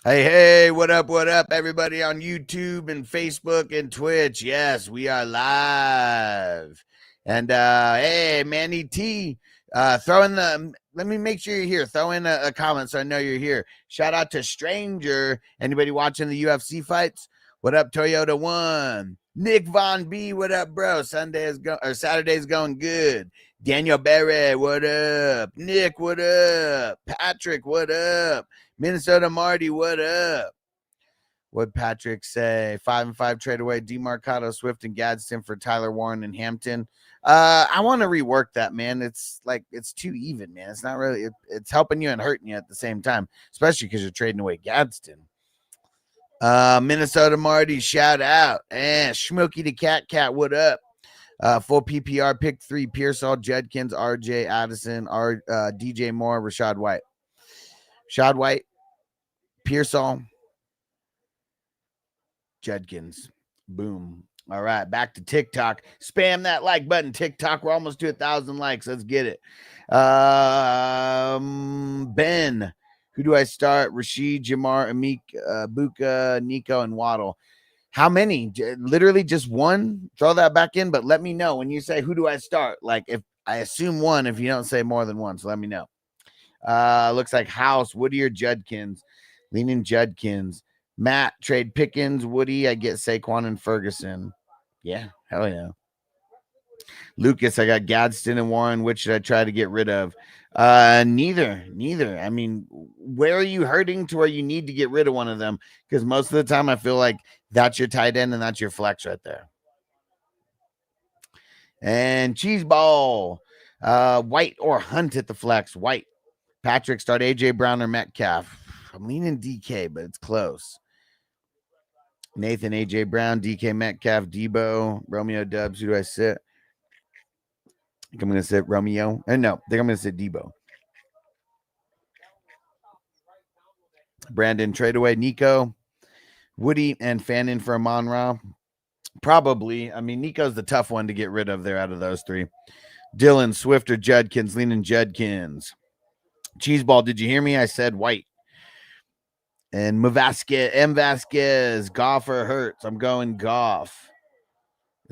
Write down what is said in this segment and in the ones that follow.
Hey, what up, everybody on YouTube and Facebook and Twitch? Yes, we are live. And hey, Manny T, throw in the. Let me make sure you're here. Throw in a comment so I know you're here. Shout out to Stranger. Anybody watching the UFC fights? What up, Toyota One? Nick Von B, what up, bro? Saturday's going good. Daniel Berry, what up? Nick, what up? Patrick, what up? Minnesota Marty, what up? What'd Patrick say? 5-5 trade away DeMarcado, Swift, and Gadsden for Tyler Warren and Hampton. I want to rework that, man. It's like it's too even, man. It's not really. It's helping you and hurting you at the same time, especially because you're trading away Gadsden. Minnesota Marty, shout out. And Schmokey the Cat, what up? Full PPR pick 3: Pearsall, Judkins, RJ Addison, DJ Moore, Rashad White. Rashad White, Pearsall, Judkins. Boom. All right, back to TikTok. Spam that like button, TikTok. We're almost to 1,000 likes. Let's get it. Ben, who do I start? Rashid, Jamar, Amik, Buka, Nico, and Waddle. How many? Literally just one? Throw that back in, but let me know when you say, who do I start? Like, if I assume one, if you don't say more than one, so let me know. Looks like House, Woody, or Judkins. Leaning Judkins. Matt, trade Pickens, Woody. I get Saquon and Ferguson. Yeah, hell yeah. Lucas, I got Gadsden and Warren. Which should I try to get rid of? Neither. I mean, where are you hurting to where you need to get rid of one of them? Because most of the time I feel like that's your tight end and that's your flex right there. And cheese ball. White or Hunt at the flex. White. Patrick, start AJ Brown or Metcalf. I'm leaning DK, but it's close. Nathan, AJ Brown, DK Metcalf, Debo, Romeo Dubs. Who do I sit? I think I'm going to sit Romeo. No, I think I'm going to sit Debo. Brandon, trade away Nico, Woody, and Fannin for Amon Ra. Probably. I mean, Nico's the tough one to get rid of there out of those three. Dylan, Swift, or Judkins, leaning Judkins. Cheeseball, did you hear me? I said White. And M. Vasquez, Goff or Hurts. I'm going Goff.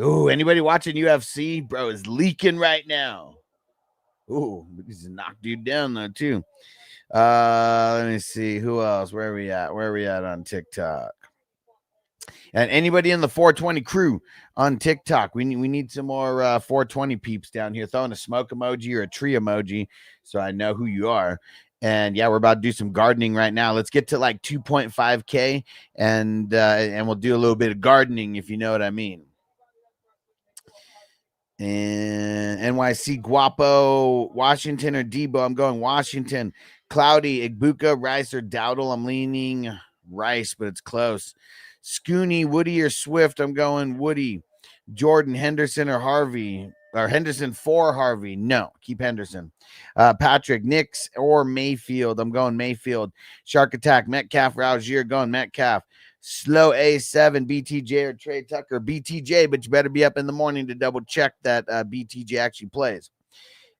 Ooh, anybody watching UFC? Bro, is leaking right now. Ooh, he's knocked dude down though, too. Let me see. Who else? Where are we at? Where are we at on TikTok? And anybody in the 420 crew on TikTok, we need some more 420 peeps down here. Throwing a smoke emoji or a tree emoji so I know who you are. And yeah, we're about to do some gardening right now. Let's get to like 2.5K and we'll do a little bit of gardening, if you know what I mean. And NYC Guapo, Washington or Debo. I'm going Washington. Cloudy, Igbuka, Rice or Dowdle. I'm leaning Rice, but it's close. Scooney, Woody or Swift. I'm going Woody. Jordan, Henderson or Harvey. Or Henderson for Harvey. No, keep Henderson. Patrick, Nix or Mayfield. I'm going Mayfield. Shark Attack, Metcalf, Rougier. Going Metcalf. Slow A7, BTJ or Trey Tucker. BTJ, but you better be up in the morning to double check that BTJ actually plays.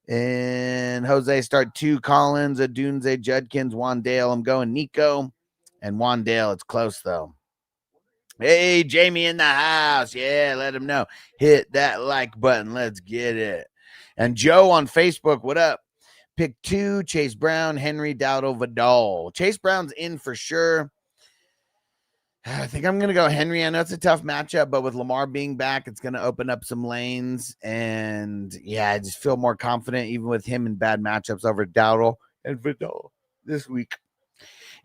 And Jose, start 2. Collins, Adunze, Judkins, Wandale. I'm going Nico and Wandale. It's close, though. Hey, Jamie in the house. Yeah, let him know. Hit that like button. Let's get it. And Joe on Facebook, what up? Pick 2, Chase Brown, Henry, Dowdle, Vidal. Chase Brown's in for sure. I think I'm going to go Henry. I know it's a tough matchup, but with Lamar being back, it's going to open up some lanes. And yeah, I just feel more confident even with him in bad matchups over Dowdle and Vidal this week.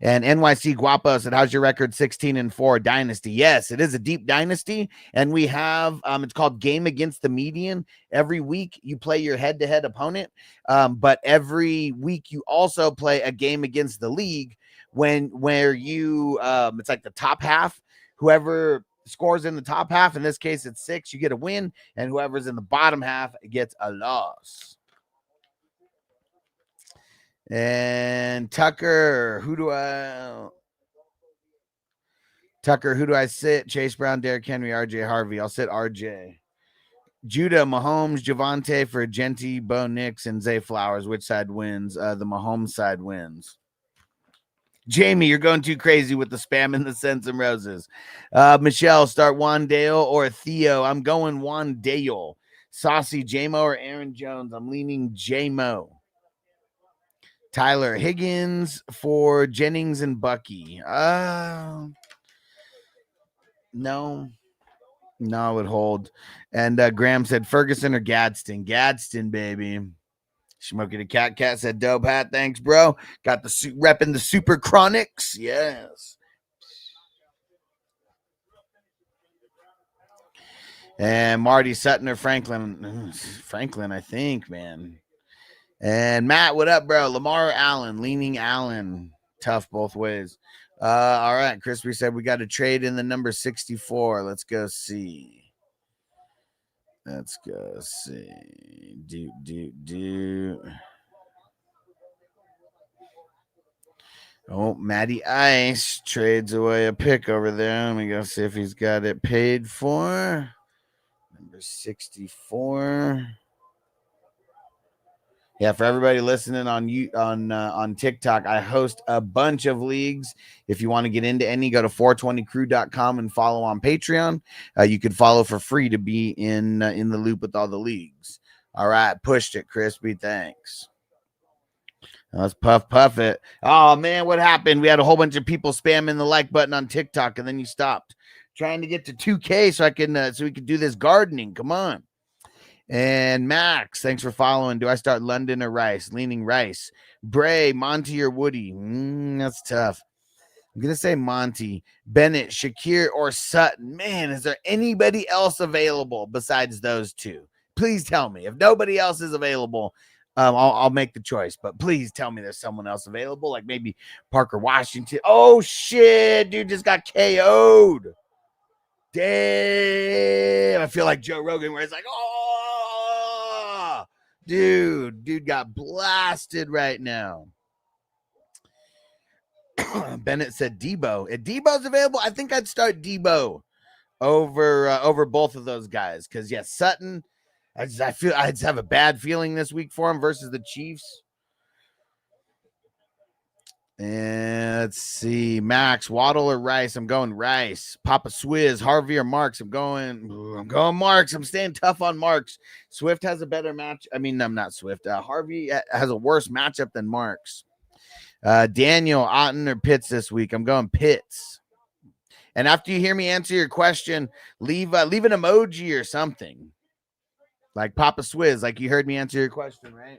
And NYC Guapo said, how's your record? 16-4 dynasty. Yes, it is a deep dynasty. And we have, it's called Game Against the Median. Every week you play your head-to-head opponent. But every week you also play a game against the league where you, it's like the top half, whoever scores in the top half, in this case it's 6, you get a win. And whoever's in the bottom half gets a loss. And Tucker, who do I sit? Chase Brown, Derrick Henry, RJ Harvey. I'll sit RJ. Judah, Mahomes, Javante for Genti, Bo Nix, and Zay Flowers. Which side wins? The Mahomes side wins. Jamie, you're going too crazy with the spam and the Sends and Roses. Michelle, start Juan Dale or Theo. I'm going Juan Dale. Saucy, J-Mo or Aaron Jones. I'm leaning J-Mo. Tyler Higgins for Jennings and Bucky. No, I would hold. And Graham said Ferguson or Gadsden. Gadsden, baby. Smokey the Cat said dope hat. Thanks, bro. Got the repping the Super Chronics. Yes. And Marty Sutton or Franklin. Franklin, I think, man. And Matt, what up, bro? Lamar or Allen? Leaning Allen. Tough both ways. All right. Crispy said we got to trade in the number 64. Let's go see. Oh, Matty Ice trades away a pick over there. Let me go see if he's got it paid for. Number 64. Yeah, for everybody listening on TikTok, I host a bunch of leagues. If you want to get into any, go to 420crew.com and follow on Patreon. You could follow for free to be in the loop with all the leagues. All right, pushed it, Crispy. Thanks. Let's puff it. Oh man, what happened? We had a whole bunch of people spamming the like button on TikTok, and then you stopped. Trying to get to 2K so we could do this gardening. Come on. And Max, thanks for following. Do I start London or Rice? Leaning Rice. Bray, Monty or Woody? That's tough. I'm going to say Monty. Bennett, Shakir, or Sutton. Man, is there anybody else available besides those two? Please tell me. If nobody else is available, I'll make the choice. But please tell me there's someone else available, like maybe Parker Washington. Oh, shit. Dude just got KO'd. Damn. I feel like Joe Rogan where it's like, oh, dude got blasted right now. Bennett said Debo. If Debo's available, I think I'd start Debo over both of those guys. Because yes, Sutton, I just have a bad feeling this week for him versus the Chiefs. And let's see, Max, Waddle or Rice? I'm going Rice. Papa Swizz, Harvey or Marks? I'm going Marks. I'm staying tough on Marks. Swift has a better match. I mean, I'm not Swift. Harvey has a worse matchup than Marks. Daniel, Otten or Pitts this week? I'm going Pitts. And after you hear me answer your question, leave an emoji or something. Like Papa Swizz, like you heard me answer your question, right?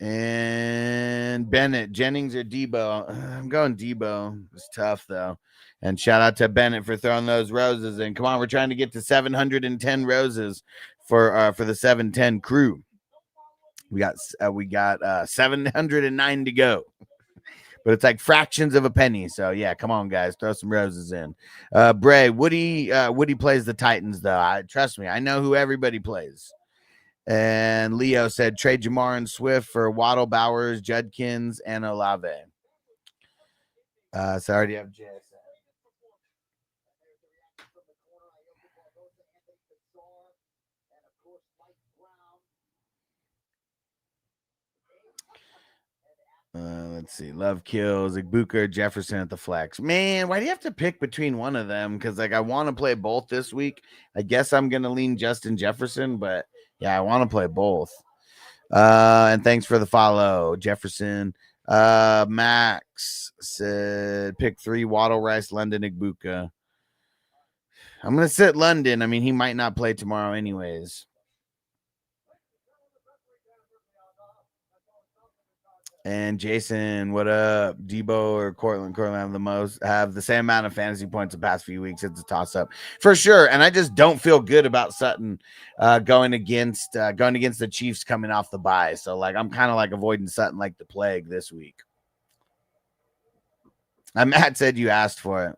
And Bennett, Jennings or Debo? I'm going Debo. It's tough though. And shout out to Bennett for throwing those roses in. Come on, we're trying to get to 710 roses for the 710 crew. We got 709 to go. But it's like fractions of a penny. So yeah, come on, guys, throw some roses in. Bray, Woody plays the Titans though. Trust me, I know who everybody plays. And Leo said trade Jamar and Swift for Waddle, Bowers, Judkins, and Olave. So I already have JSN. Let's see. Love kills Igbuka, Jefferson at the flex. Man, why do you have to pick between one of them? Because like I want to play both this week. I guess I'm gonna lean Justin Jefferson, but yeah, I want to play both. And thanks for the follow, Jefferson. Max said pick 3, Waddle, Rice, London, Igbuka. I'm gonna sit London. I mean, he might not play tomorrow anyways. And Jason, what up? Debo or Cortland? Cortland have the same amount of fantasy points the past few weeks. It's a toss up for sure. And I just don't feel good about Sutton going against the Chiefs coming off the bye. So like I'm kind of like avoiding Sutton like the plague this week. Matt said you asked for it.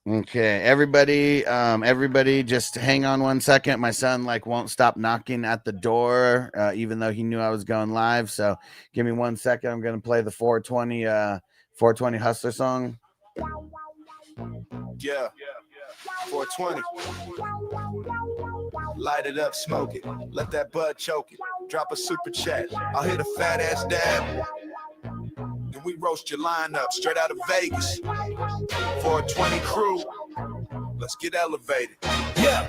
Okay, everybody just hang on 1 second. My son won't stop knocking at the door, even though he knew I was going live. So give me 1 second. I'm gonna play the 420 Hustler song. Yeah, 420. Light it up, smoke it. Let that bud choke it. Drop a super chat. I'll hit a fat ass dab. And we roast your lineup straight out of Vegas. 420 crew. Let's get elevated. Yeah,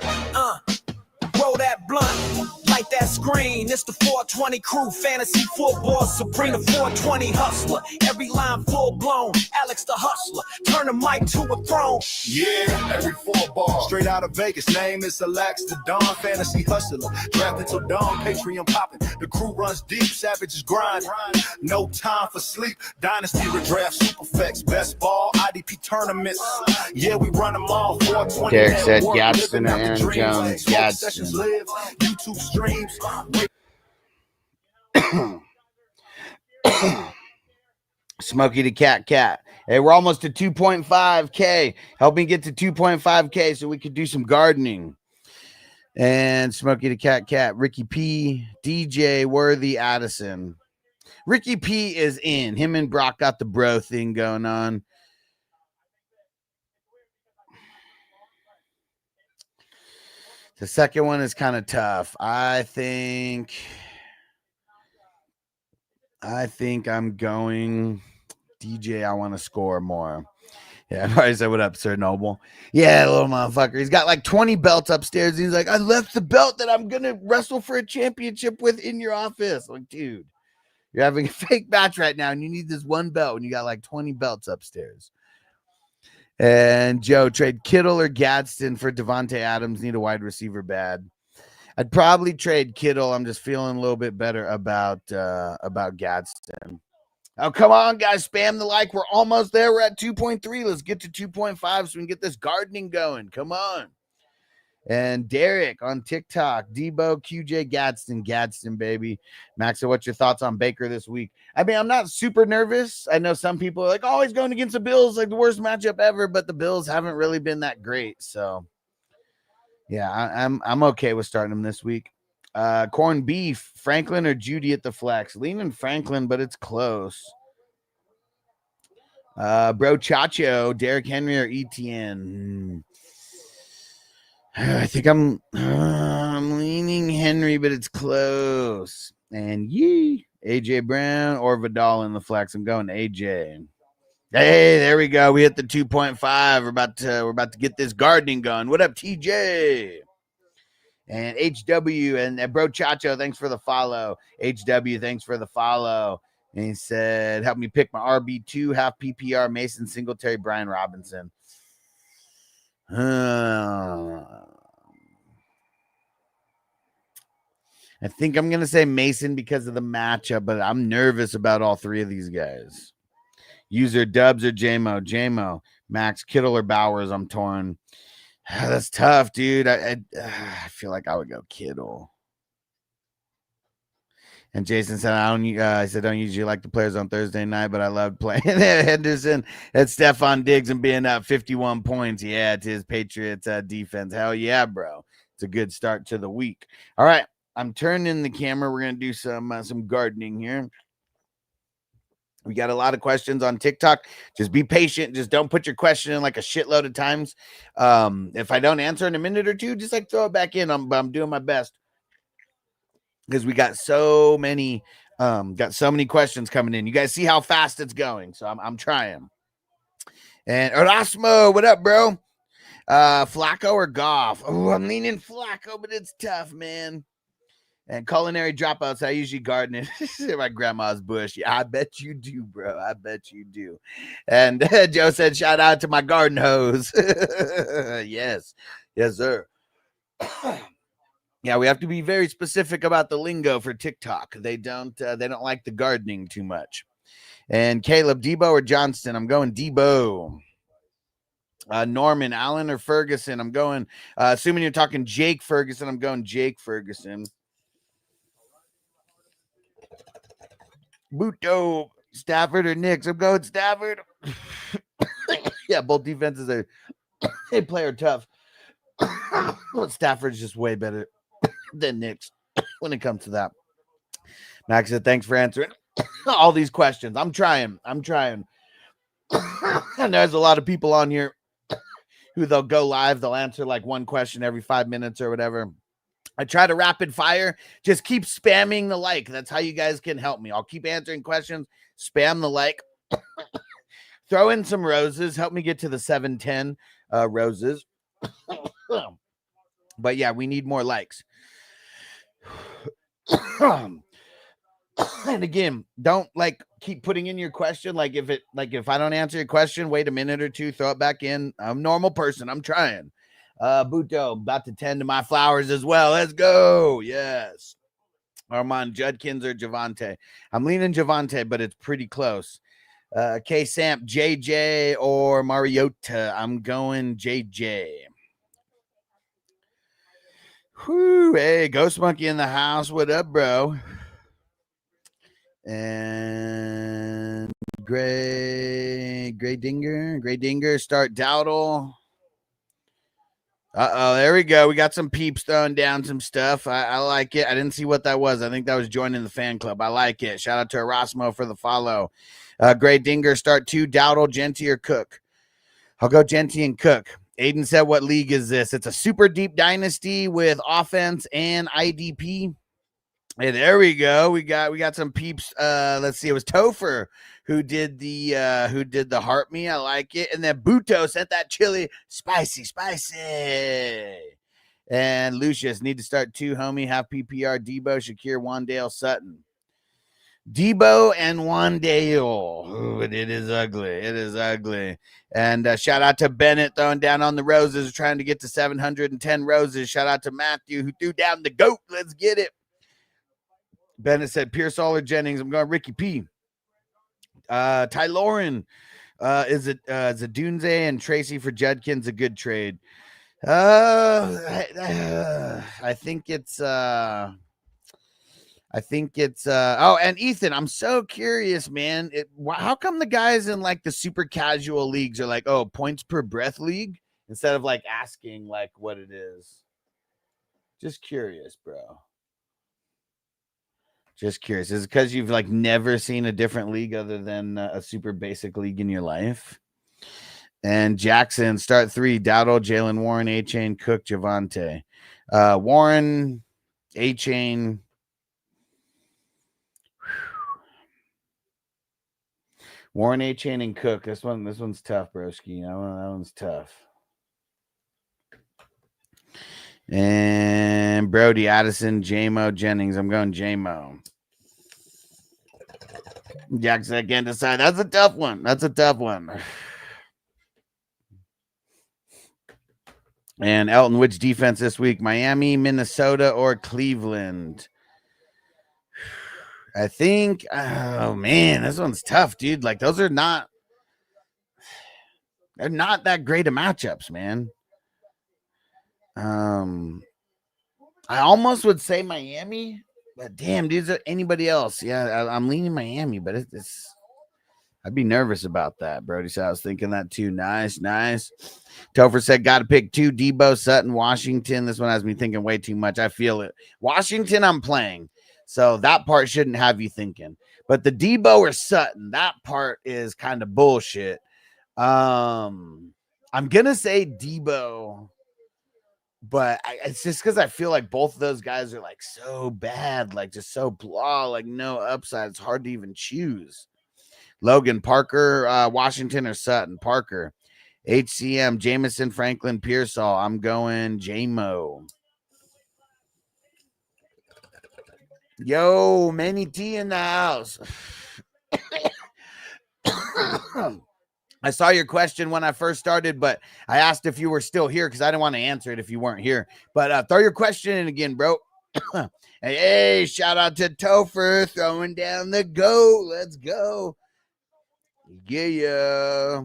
roll that blunt, light that screen. It's the 420 crew, fantasy football supreme. The 420 hustler, every line full blown. Alex the hustler, turn the mic to a throne. Yeah, every 4 ball. Straight out of Vegas, name is Alex the Dawn. Fantasy hustler, drafted till dawn. Patreon popping, the crew runs deep. Savages grind, no time for sleep. Dynasty redraft, Superflex, best ball, IDP tournaments. Yeah, we run them all. 420. Derek said Gadsden or Aaron Jones. Gadsden. Live, YouTube streams. Smokey the cat. Hey, we're almost to 2.5K. Help me get to 2.5K so we could do some gardening. And Smokey the cat, Ricky P, DJ Worthy Addison. Ricky P is in. Him and Brock got the bro thing going on. The second one is kind of tough. I think I'm going DJ. I want to score more. Yeah, I probably said, what up, Sir Noble? Yeah, little motherfucker. He's got 20 belts upstairs. He's like, I left the belt that I'm going to wrestle for a championship with in your office. Like, dude, you're having a fake match right now, and you need this one belt, and you got 20 belts upstairs. And Joe, trade Kittle or Gadsden for Devontae Adams. Need a wide receiver bad. I'd probably trade Kittle. I'm just feeling a little bit better about Gadsden. Oh, come on, guys. Spam the like. We're almost there. We're at 2.3. Let's get to 2.5 so we can get this gardening going. Come on. And Derek on TikTok. Debo, QJ, Gadsden, baby. Max, so what's your thoughts on Baker this week? I mean, I'm not super nervous. I know some people are like, oh, he's going against the Bills, like the worst matchup ever, but the Bills haven't really been that great. So, yeah, I'm okay with starting him this week. Corned beef, Franklin or Judy at the flex. Leaning Franklin, but it's close. Bro Chacho, Derrick Henry or ETN. I think I'm leaning Henry, but it's close. And AJ Brown or Vidal in the flex. I'm going AJ. Hey, there we go. We hit the 2.5. We're about to get this gardening going. What up, TJ? And HW and Bro Chacho, thanks for the follow. HW, thanks for the follow. And he said, help me pick my RB2, half PPR, Mason Singletary, Brian Robinson. I think I'm going to say Mason because of the matchup, but I'm nervous about all three of these guys. User Dubs or JMO. Max, Kittle or Bowers, I'm torn. That's tough, dude. I feel like I would go Kittle. And Jason said, I don't usually like the players on Thursday night, but I loved playing Henderson and Stephon Diggs and being up 51 points. Yeah, to his Patriots defense. Hell yeah, bro. It's a good start to the week. All right, I'm turning the camera. We're going to do some gardening here. We got a lot of questions on TikTok. Just be patient. Just don't put your question in a shitload of times. If I don't answer in a minute or two, just throw it back in. I'm doing my best because we got so many questions coming in. You guys see how fast it's going. So I'm trying. And Erasmo, what up, bro? Flacco or Goff? Oh, I'm leaning Flacco, but it's tough, man. And culinary dropouts, I usually garden it. My grandma's bush. Yeah, I bet you do, bro. I bet you do. And Joe said, shout out to my garden hose. Yes, sir. Yeah, we have to be very specific about the lingo for TikTok. They don't like the gardening too much. And Caleb, Debo or Johnston? I'm going Debo. Norman, Allen or Ferguson? I'm going, assuming you're talking Jake Ferguson, I'm going Jake Ferguson. Buto, Stafford or Knicks? I'm going Stafford. Yeah, both defenses are They play are tough. Stafford's just way better than Knicks when it comes to that. Max said, thanks for answering all these questions. I'm trying. And there's a lot of people on here who they'll go live. They'll answer like one question every 5 minutes or whatever. I try to rapid fire. Just keep spamming the like. That's how you guys can help me. I'll keep answering questions. Spam the like. Throw in some roses. Help me get to the 710 roses. But yeah, we need more likes. And again, don't like keep putting in your question. Like if I don't answer your question, wait a minute or two, throw it back in. I'm a normal person. I'm trying. Buto, about to tend to my flowers as well. Let's go. Yes. Armand, Judkins or Javante. I'm leaning Javante, but it's pretty close. K Samp, JJ or Mariota. I'm going JJ. Whoo, hey, Ghost Monkey in the house. What up, bro? And Gray Dinger, start Dowdle. There we go. We got some peeps throwing down some stuff. I like it. I didn't see what that was. I think that was joining the fan club. I like it. Shout out to Erasmo for the follow. Gray Dinger, start 2, Dowdle, Genty, or Cook. I'll go Genty and Cook. Aiden said, what league is this? It's a super deep dynasty with offense and IDP. Hey, there we go. We got some peeps. Let's see. It was Topher who did the heart me. I like it. And then Buto sent that chili spicy. And Lucius need to start 2, homie. Have PPR, Debo, Shakir, Wandale, Sutton. Debo and Wandale. Ooh, it is ugly. And shout out to Bennett throwing down on the roses, trying to get to 710 roses. Shout out to Matthew who threw down the goat. Let's get it. Bennett said Pearsall or Jennings. I'm going Ricky P. Ty Lauren. Is it Zadunze and Tracy for Judkins a good trade? I think it's and Ethan, I'm so curious, man. How come the guys in like the super casual leagues are like, oh, points per breath league instead of like asking like what it is? Just curious, bro. Just curious. Is it because you've like never seen a different league other than a super basic league in your life? And Jackson, start 3, Dowdle, Jalen Warren, A-Chain, Cook, Javante. Warren, A-Chain. Warren, A-Chain, and Cook. This one's tough, broski. That one's tough. And Brody, Addison, J-Mo, Jennings. I'm going J-Mo. Jackson, I can't decide. That's a tough one. And Elton, which defense this week? Miami, Minnesota, or Cleveland? I think, oh man, this one's tough, dude. Like they're not that great of matchups, man. I almost would say Miami, but damn, dude, is there anybody else? Yeah, I'm leaning Miami, but it's I'd be nervous about that. Brody said I was thinking that too. Nice. Topher said got to pick 2, Debo, Sutton, Washington. This one has me thinking way too much. I feel it. Washington, I'm playing. So that part shouldn't have you thinking. But the Debo or Sutton, that part is kind of bullshit. I'm going to say Debo, but it's just because I feel like both of those guys are like so bad, like just so blah, like no upside. It's hard to even choose. Logan, Parker, Washington, or Sutton? Parker. HCM, Jameson, Franklin, Pearsall. I'm going J-Mo. Yo, Manny T in the house. I saw your question when I first started, but I asked if you were still here because I didn't want to answer it if you weren't here. But throw your question in again, bro. Hey, shout out to Topher throwing down the goat. Let's go. Yeah.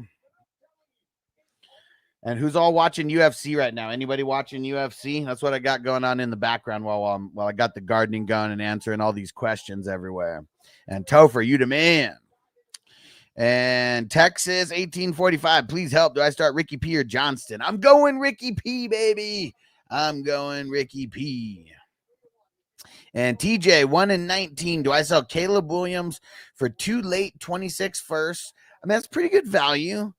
And who's all watching UFC right now? Anybody watching UFC? That's what I got going on in the background while I got the gardening going and answering all these questions everywhere. And Topher, you the man. And Texas 1845. Please help. Do I start Ricky P or Johnston? I'm going Ricky P, baby. I'm going Ricky P. And TJ 1-19. Do I sell Caleb Williams for 2 late 26 first? I mean, that's pretty good value.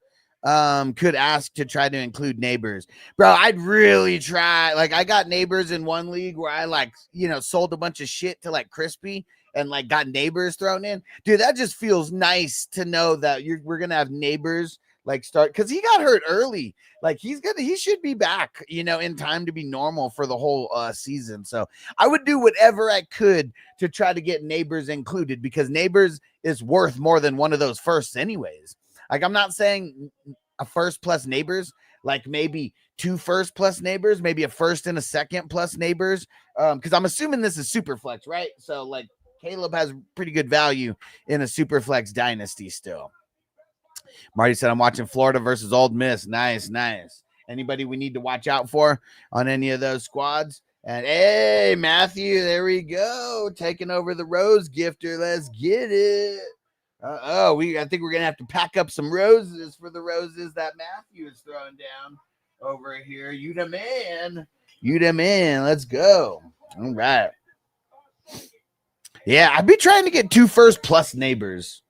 Could ask to try to include Neighbors. Bro, I'd really try. Like, I got Neighbors in one league where I sold a bunch of shit to like Crispy and like got Neighbors thrown in. Dude, that just feels nice to know that we're gonna have Neighbors like start, because he got hurt early. Like he should be back, in time to be normal for the whole season. So I would do whatever I could to try to get Neighbors included, because Neighbors is worth more than one of those firsts anyways. Like, I'm not saying a first plus Neighbors, like maybe 2 first plus Neighbors, maybe a first and a second plus Neighbors. Because I'm assuming this is super flex, right? So like Caleb has pretty good value in a super flex dynasty still. Marty said, I'm watching Florida versus Ole Miss. Nice. Anybody we need to watch out for on any of those squads? And hey, Matthew, there we go. Taking over the Rose Gifter. Let's get it. I think we're gonna have to pack up some roses for the roses that Matthew is throwing down over here. You the man. Let's go. All right. Yeah, I'd be trying to get 2 first plus Neighbors,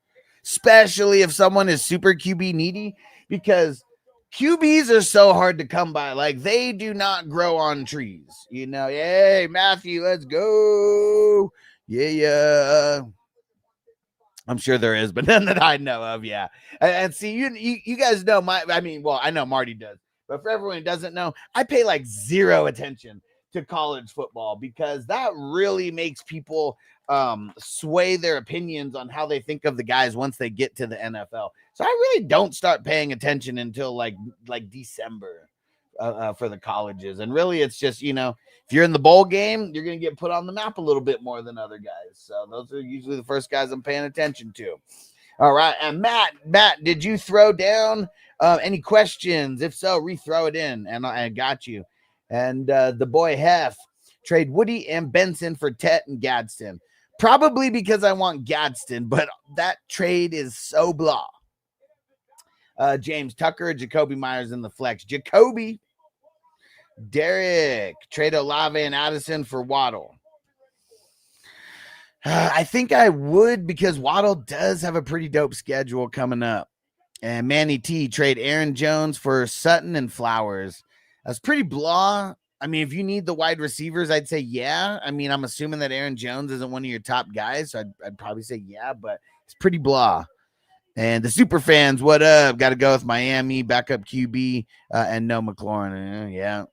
especially if someone is super QB needy, because QBs are so hard to come by. Like, they do not grow on trees. Hey, Matthew, let's go. Yeah. I'm sure there is, but none that I know of. Yeah. And see, you guys know I know Marty does, but for everyone who doesn't know, I pay like 0 attention to college football, because that really makes people sway their opinions on how they think of the guys once they get to the NFL. So I really don't start paying attention until like December for the colleges. And really, it's just, if you're in the bowl game, you're going to get put on the map a little bit more than other guys. So those are usually the first guys I'm paying attention to. All right. And Matt, did you throw down any questions? If so, rethrow it in, and I got you. And the boy Hef, trade Woody and Benson for Tet and Gadsden. Probably because I want Gadsden, but that trade is so blah. James Tucker, Jacoby Myers in the flex. Jacoby. Derek, trade Olave and Addison for Waddle. I think I would, because Waddle does have a pretty dope schedule coming up. And Manny T, trade Aaron Jones for Sutton and Flowers. That's pretty blah. I mean, if you need the wide receivers, I'd say yeah. I mean, I'm assuming that Aaron Jones isn't one of your top guys, so I'd probably say yeah, but it's pretty blah. And the super fans, what up? Got to go with Miami, backup QB, and no McLaurin. Yeah,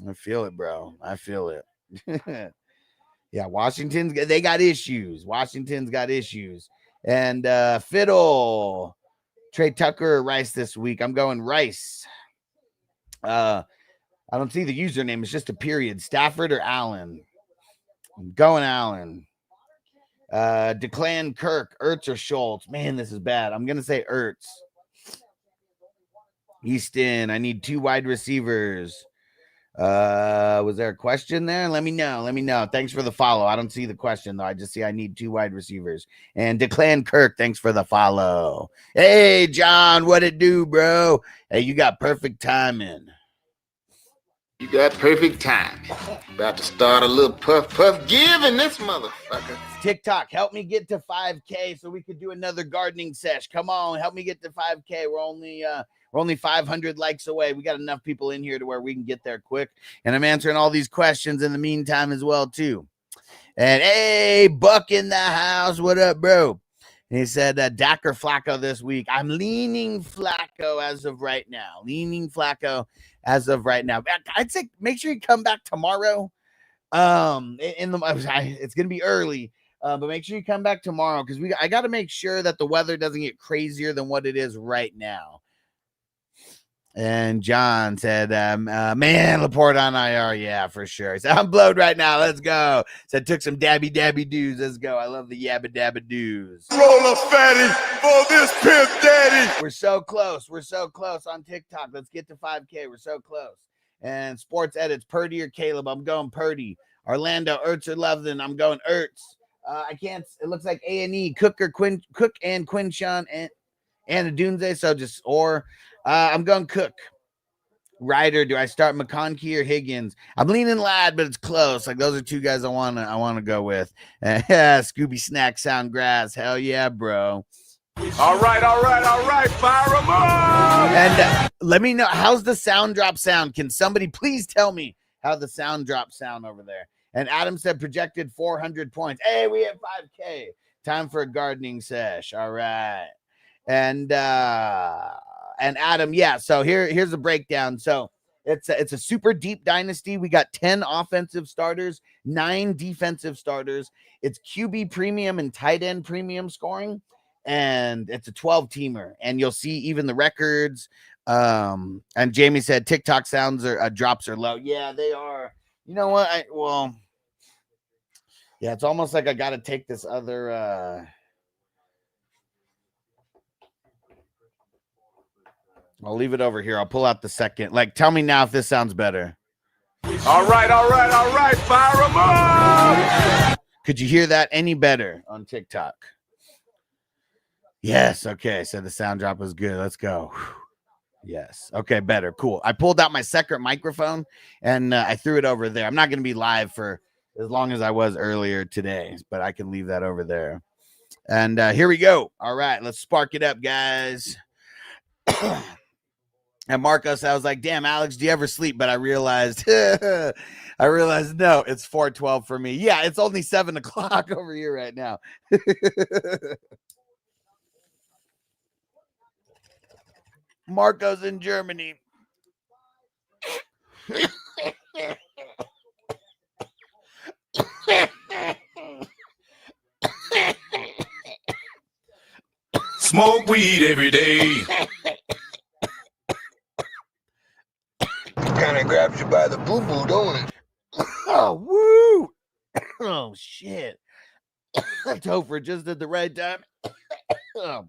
I feel it, bro. I feel it. Yeah, they got issues. Washington's got issues. And Fiddle, trade Tucker or Rice this week. I'm going Rice. I don't see the username. It's just a period. Stafford or Allen? I'm going Allen. Declan Kirk, Ertz or Schultz? Man, this is bad. I'm going to say Ertz. Easton, I need 2 wide receivers. Was there a question there? Let me know. Thanks for the follow. I don't see the question, though. I just see I need 2 wide receivers. And Declan Kirk, thanks for the follow. Hey, John, what it do, bro? Hey, you got perfect timing. You got perfect time. About to start a little puff give in this motherfucker. TikTok, help me get to 5K so we could do another gardening sesh. Come on, help me get to 5K. We're only 500 likes away. We got enough people in here to where we can get there quick. And I'm answering all these questions in the meantime as well, too. And hey, Buck in the house. What up, bro? And he said Dak or Flacco this week. I'm leaning Flacco as of right now. I'd say make sure you come back tomorrow. It's gonna be early, but make sure you come back tomorrow, because I got to make sure that the weather doesn't get crazier than what it is right now. And John said, man, Laporte on IR. Yeah, for sure. He said, I'm blowed right now. Let's go. Said, took some dabby doos. Let's go. I love the yabba dabba doos. Roll a fatty for this pimp daddy. We're so close on TikTok. Let's get to 5K. We're so close. And sports edits, Purdy or Caleb? I'm going Purdy. Orlando, Ertz or Loveland? I'm going Ertz. I can't. It looks like A&E, Cook and Quinshawn. And And Dunze, so just I'm going Cook. Ryder, do I start McConkey or Higgins? I'm leaning Ladd, but it's close. Like those are two guys I wanna go with. Scooby Snack Sound Grass. Hell yeah, bro. All right. Fire them up. And let me know, how's the sound drop sound? Can somebody please tell me how the sound drop sound over there? And Adam said projected 400 points. Hey, we have 5K. Time for a gardening sesh. All right. And Adam, yeah. So here's a breakdown. So it's a super deep dynasty. We got 10 offensive starters, 9 defensive starters. It's QB premium and tight end premium scoring, and it's a 12-teamer. And you'll see even the records. And Jamie said TikTok sounds or drops are low. Yeah, they are. You know what? Yeah, it's almost like I got to take this other. I'll leave it over here. I'll pull out the second. Like, tell me now if this sounds better. All right. Fire them up. Could you hear that any better on TikTok? Yes. Okay. So the sound drop was good. Let's go. Yes. Okay. Better. Cool. I pulled out my second microphone and I threw it over there. I'm not going to be live for as long as I was earlier today, but I can leave that over there. And here we go. All right. Let's spark it up, guys. And Marcos, I was like, damn, Alex, do you ever sleep? But I realized, no, it's 4:12 for me. Yeah, it's only 7 o'clock over here right now. Marcos in Germany. Smoke weed every day. Kind of grabs you by the boo-boo, don't it? Oh, woo. Oh, shit. Topher just at the right time. So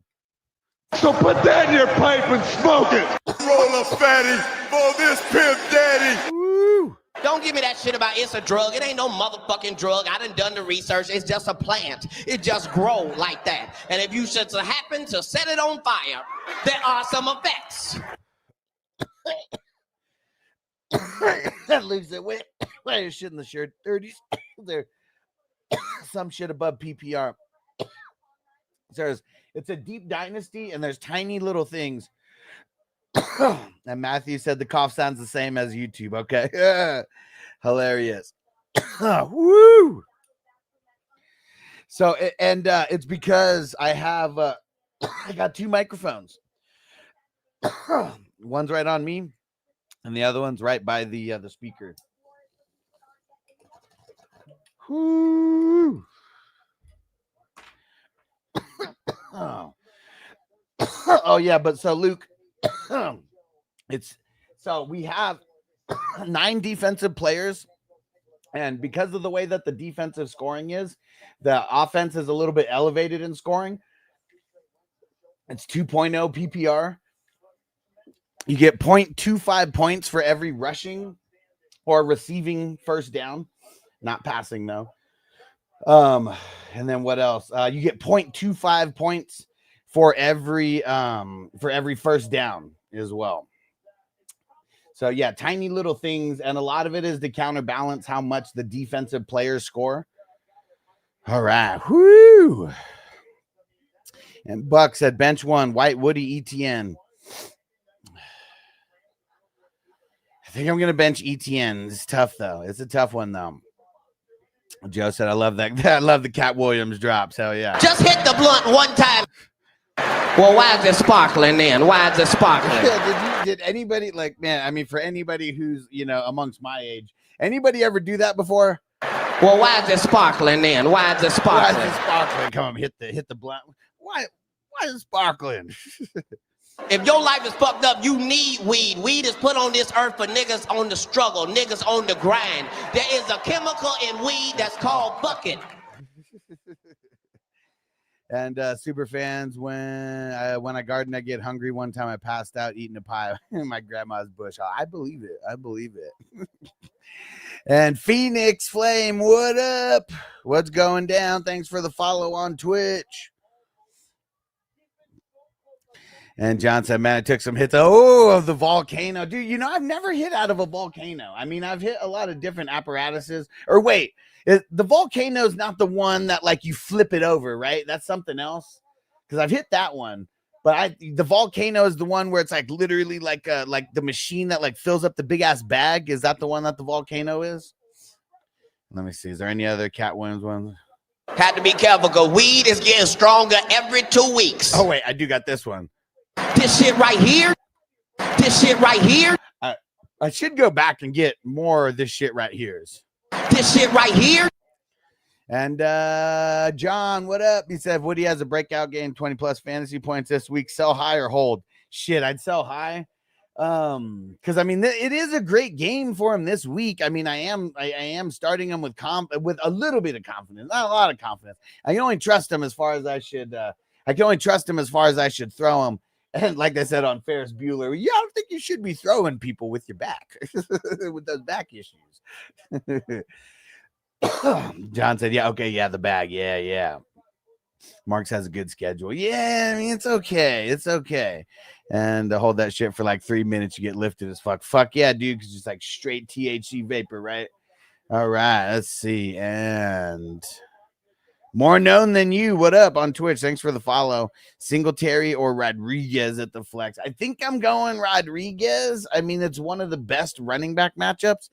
put that in your pipe and smoke it. Roll a fatty for this pimp daddy. Woo. Don't give me that shit about it's a drug. It ain't no motherfucking drug. I done the research. It's just a plant. It just grow like that. And if you should happen to set it on fire, there are some effects. That leaves it wet. There's shit in the shirt. 30s. There. Some shit above PPR. There's, it's a deep dynasty, and there's tiny little things. And Matthew said the cough sounds the same as YouTube. Okay. Hilarious. Woo. So, and it's because I have, I got 2 microphones. One's right on me, and the other one's right by the speaker. Woo. Oh yeah, but so Luke, it's so we have 9 defensive players, and because of the way that the defensive scoring is, the offense is a little bit elevated in scoring. It's 2.0 PPR. You get 0.25 points for every rushing or receiving first down, not passing though. And then what else? You get 0.25 points for every first down as well. So yeah, tiny little things, and a lot of it is to counterbalance how much the defensive players score. All right, whoo! And Buck said bench 1, White, Woody, ETN. I think I'm gonna bench ETN. It's tough though. It's a tough one though. Joe said, I love that. I love the Cat Williams drops. Hell yeah. Just hit the blunt one time. Well, why is it sparkling then? Why is it sparkling? Did anybody, like, man, I mean, for anybody who's, you know, amongst my age, anybody ever do that before? Well, why is it sparkling then? Why is it sparkling? Why is it sparkling? Come on, hit the blunt. Why is it sparkling? If your life is fucked up, you need weed. Weed is put on this earth for niggas on the struggle, niggas on the grind. There is a chemical in weed that's called bucket. And super fans, when I garden, I get hungry. One time I passed out eating a pie in my grandma's bush. I believe it. I believe it. And Phoenix Flame, what up? What's going down? Thanks for the follow on Twitch. And John said, man, I took some hits. Oh, of the volcano. Dude, you know, I've never hit out of a volcano. I mean, I've hit a lot of different apparatuses. Or wait, the volcano is not the one that like you flip it over, right? That's something else. Because I've hit that one. But the volcano is the one where it's like literally like the machine that like fills up the big ass bag. Is that the one that the volcano is? Let me see. Is there any other Cat Williams ones? Had to be careful because weed is getting stronger every 2 weeks. Oh, wait, I do got this one. This shit right here. This shit right here. I should go back and get more of this shit right here. This shit right here. And John, what up? He said Woody has a breakout game, 20 plus fantasy points this week. Sell high or hold? Shit, I'd sell high. Because I mean, it is a great game for him this week. I mean, I am starting him with a little bit of confidence, not a lot of confidence. I can only trust him as far as I should. I can only trust him as far as I should throw him. And like I said on Ferris Bueller, yeah, I don't think you should be throwing people with your back with those back issues. John said, yeah, okay, yeah, the bag, yeah. Marks has a good schedule. Yeah, I mean, it's okay. And to hold that shit for like 3 minutes, you get lifted as fuck. Fuck yeah, dude, because it's like straight THC vapor, right? All right, let's see. And more known than you. What up on Twitch? Thanks for the follow. Singletary or Rodriguez at the flex? I think I'm going Rodriguez. I mean, it's one of the best running back matchups.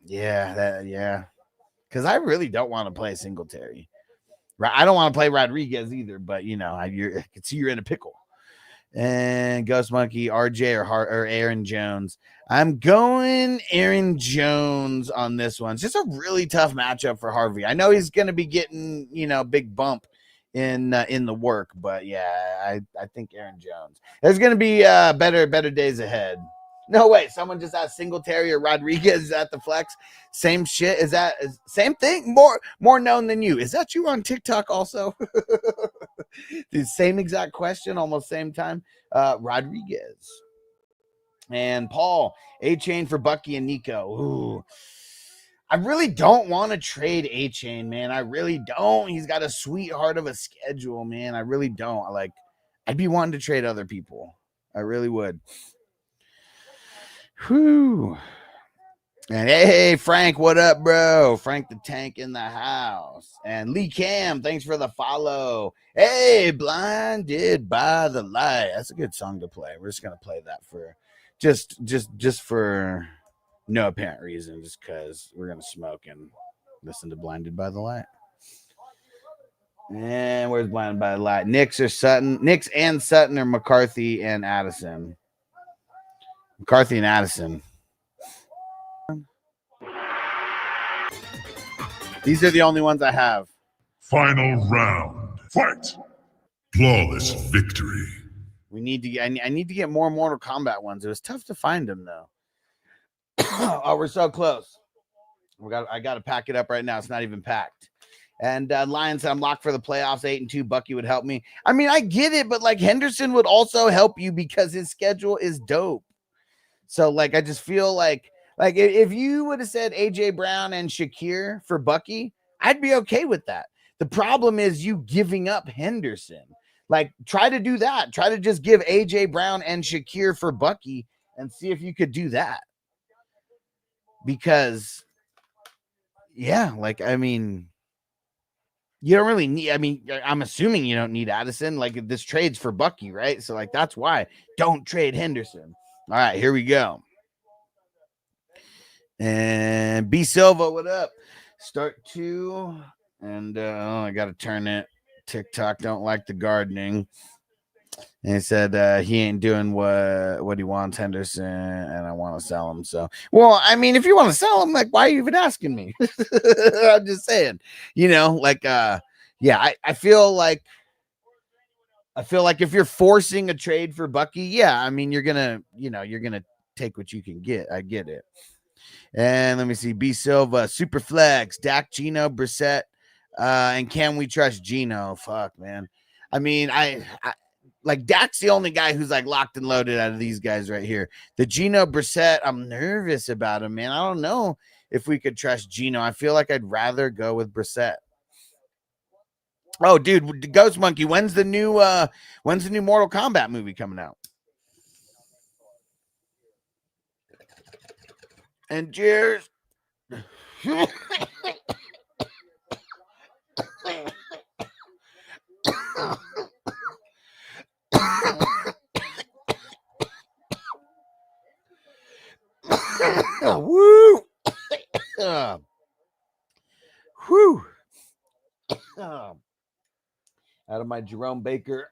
Yeah. Because I really don't want to play Singletary. I don't want to play Rodriguez either, but you know, I can see you're in a pickle. And Ghost Monkey, RJ or Aaron Jones. I'm going Aaron Jones on this one. It's just a really tough matchup for Harvey. I know he's going to be getting, you know, big bump in the work, but yeah, I think Aaron Jones. There's going to be better days ahead. No way. Someone just asked Singletary or Rodriguez at the flex. Same shit. Is same thing? More known than you. Is that you on TikTok also? The same exact question, almost same time. Rodriguez. And Paul, A-Chain for Bucky and Nico. Ooh. I really don't want to trade A-Chain, man. I really don't. He's got a sweetheart of a schedule, man. I really don't. I'd be wanting to trade other people. I really would. Whew. And hey, Frank, what up, bro? Frank the Tank in the house. And Lee Cam, thanks for the follow. Hey, Blinded by the Light. That's a good song to play. We're just gonna play that for just for no apparent reason, just because we're gonna smoke and listen to Blinded by the Light. And where's Blinded by the Light? Knicks and Sutton or McCarthy and Addison. McCarthy and Addison. These are the only ones I have. Final round. Fight. Flawless victory. I need to get more Mortal Kombat ones. It was tough to find them though. Oh, we're so close. I got to pack it up right now. It's not even packed. And Lion said I'm locked for the playoffs. 8-2. Bucky would help me. I mean, I get it, but like Henderson would also help you because his schedule is dope. So like, I just feel like if you would have said AJ Brown and Shakir for Bucky, I'd be okay with that. The problem is you giving up Henderson. Like, try to do that. Try to just give AJ Brown and Shakir for Bucky and see if you could do that. Because, yeah, like, I mean, you don't really need, I mean, I'm assuming you don't need Addison. Like, this trade's for Bucky, right? So, like, that's why. Don't trade Henderson. All right, here we go. And B Silva, what up? Start 2. And I got to turn it. TikTok don't like the gardening. And he said he ain't doing what he wants, Henderson, and I want to sell him. So, well, I mean, if you want to sell him, like, why are you even asking me? I'm just saying, you know, like, yeah, I feel like if you're forcing a trade for Bucky, yeah, I mean, you're gonna take what you can get. I get it. And let me see, B Silva, Super Flex, Dak, Gino, Brissett, and can we trust Gino? Fuck, man. I mean, I like Dak's the only guy who's like locked and loaded out of these guys right here. The Gino Brissett, I'm nervous about him, man. I don't know if we could trust Gino. I feel like I'd rather go with Brissett. Oh, dude, Ghost Monkey, when's the new Mortal Kombat movie coming out? And cheers. Woo! Whew. Out of my Jerome Baker,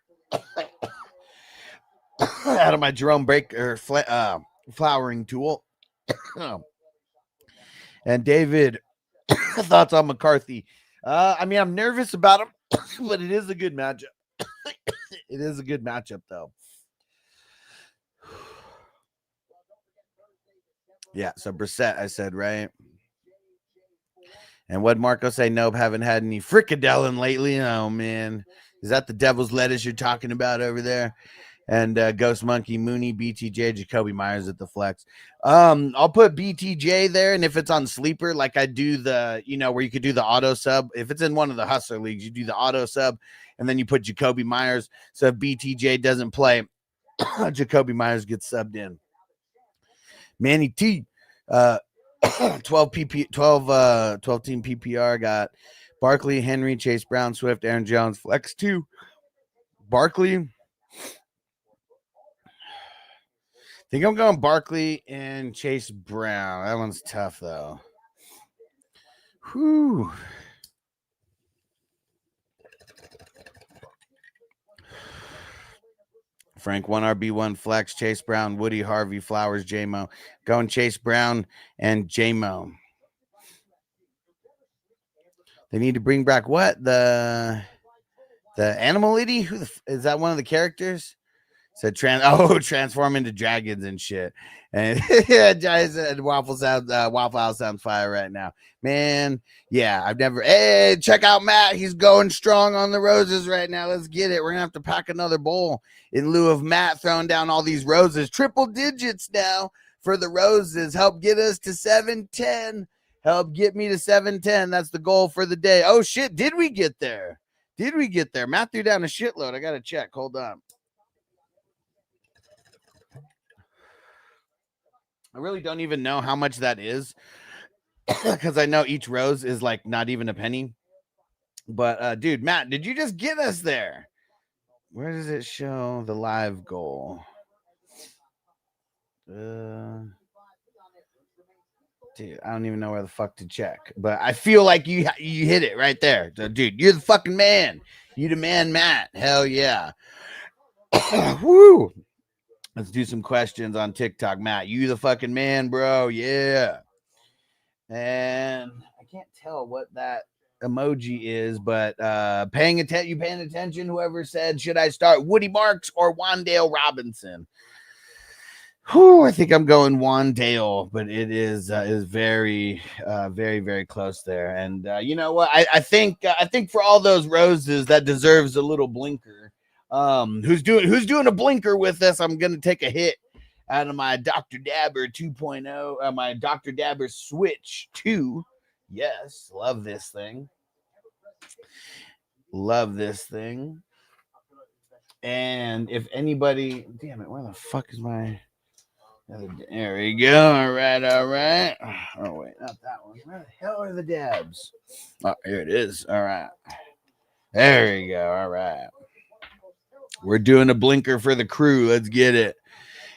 flowering tool. And David, thoughts on McCarthy? I mean, I'm nervous about him, but it is a good matchup. It is a good matchup, though. Yeah, so Brissett, I said, right? And what Marco say? Nope, haven't had any fricadellen lately. Oh, man. Is that the devil's lettuce you're talking about over there? And Ghost Monkey, Mooney, BTJ, Jacoby Myers at the flex. I'll put BTJ there, and if it's on sleeper, like I do the, where you could do the auto sub. If it's in one of the hustler leagues, you do the auto sub, and then you put Jacoby Myers. So if BTJ doesn't play, Jacoby Myers gets subbed in. Manny T, 12 team PPR got Barkley, Henry, Chase Brown, Swift, Aaron Jones, flex 2. Barkley. I think I'm going Barkley and Chase Brown. That one's tough, though. Whew. Frank, 1 RB, 1 flex, Chase Brown, Woody, Harvey, Flowers, J-Mo. Going Chase Brown and J-Mo. They need to bring back what? The Animal Lady? Is that one of the characters? Said transform into dragons and shit. And yeah, Jai said Waffle House sounds fire right now. Man, yeah, I've never. Hey, check out Matt. He's going strong on the roses right now. Let's get it. We're gonna have to pack another bowl in lieu of Matt throwing down all these roses. Triple digits now for the roses. Help get us to 710. Help get me to 710. That's the goal for the day. Oh shit, did we get there? Matt threw down a shitload. I gotta check. Hold on. I really don't even know how much that is because I know each rose is like not even a penny. But dude, Matt, did you just get us there? Where does it show the live goal? Dude, I don't even know where the fuck to check, but I feel like you hit it right there. So, dude, you're the fucking man. You the man, Matt. Hell yeah. Woo. Let's do some questions on TikTok. Matt, you the fucking man, bro. Yeah. And I can't tell what that emoji is, but paying attention, whoever said, should I start Woody Marks or Wandale Robinson? Whew, I think I'm going Wandale, but it is very, very, very close there. And you know what? I think for all those roses, that deserves a little blinker. Who's doing a blinker with us? I'm gonna take a hit out of my Dr. Dabber 2.0, my Dr. Dabber Switch 2. Yes, love this thing. And if anybody, damn it, where the fuck is my? There we go. All right. Oh wait, not that one. Where the hell are the dabs? Oh, here it is. All right. There we go. All right. We're doing a blinker for the crew. Let's get it.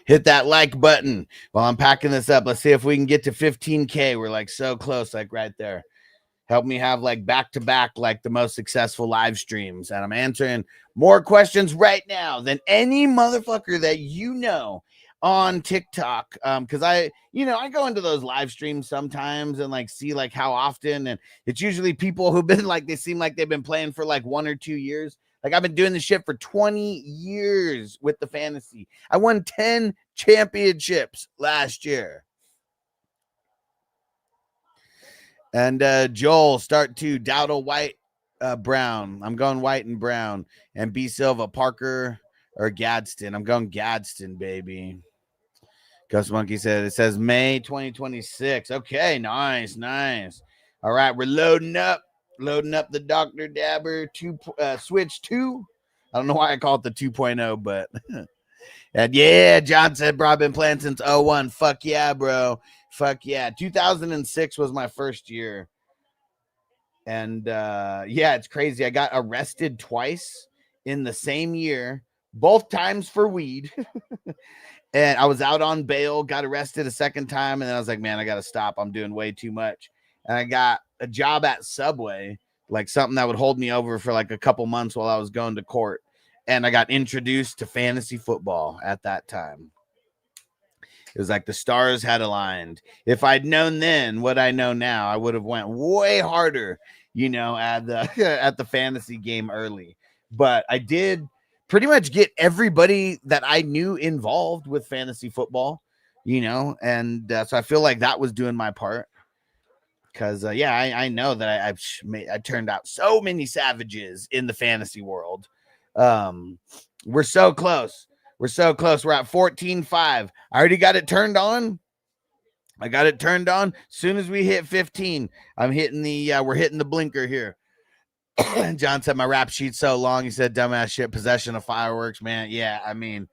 Hit that like button while I'm packing this up. Let's see if we can get to 15K. We're like so close, like right there. Help me have like back-to-back, like the most successful live streams. And I'm answering more questions right now than any motherfucker that you know on TikTok. Because I go into those live streams sometimes and like see like how often. And it's usually people who've been like, they seem like they've been playing for like 1 or 2 years. Like I've been doing this shit for 20 years with the fantasy. I won 10 championships last year. And Joel, start 2, Dowdle, White, Brown. I'm going White and Brown. And B Silva, Parker, or Gadsden. I'm going Gadsden, baby. Ghost Monkey said, it says May 2026. Okay, nice. All right, we're loading up Loading up the Dr. Dabber Switch 2. I don't know why I call it the 2.0, but and yeah, John said, bro, I've been playing since 01. Fuck yeah, bro. Fuck yeah. 2006 was my first year. And yeah, it's crazy. I got arrested twice in the same year, both times for weed. And I was out on bail, got arrested a second time, and then I was like, man, I got to stop. I'm doing way too much. And I got a job at Subway, like something that would hold me over for like a couple months while I was going to court. And I got introduced to fantasy football at that time. It was like the stars had aligned. If I'd known then what I know now, I would have went way harder, you know, at the at the fantasy game early. But I did pretty much get everybody that I knew involved with fantasy football, you know, and so I feel like that was doing my part. Because, yeah, I know that I turned out so many savages in the fantasy world. We're so close. We're so close. We're at 14-5. I already got it turned on. I got it turned on. As soon as we hit 15, I'm hitting we're hitting the blinker here. John said my rap sheet's so long. He said dumbass shit, possession of fireworks, man. Yeah, I mean,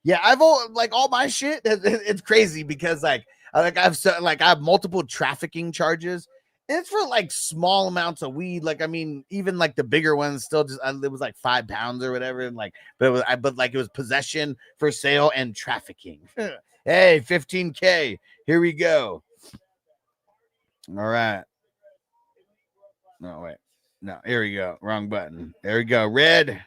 yeah, I've all my shit. It's crazy because I have multiple trafficking charges. It's for like small amounts of weed. Like, I mean, even like the bigger ones still just, it was like 5 pounds or whatever. And like, but it was possession for sale and trafficking. Hey, 15K. Here we go. All right. No, wait. No, here we go. Wrong button. There we go. Red. As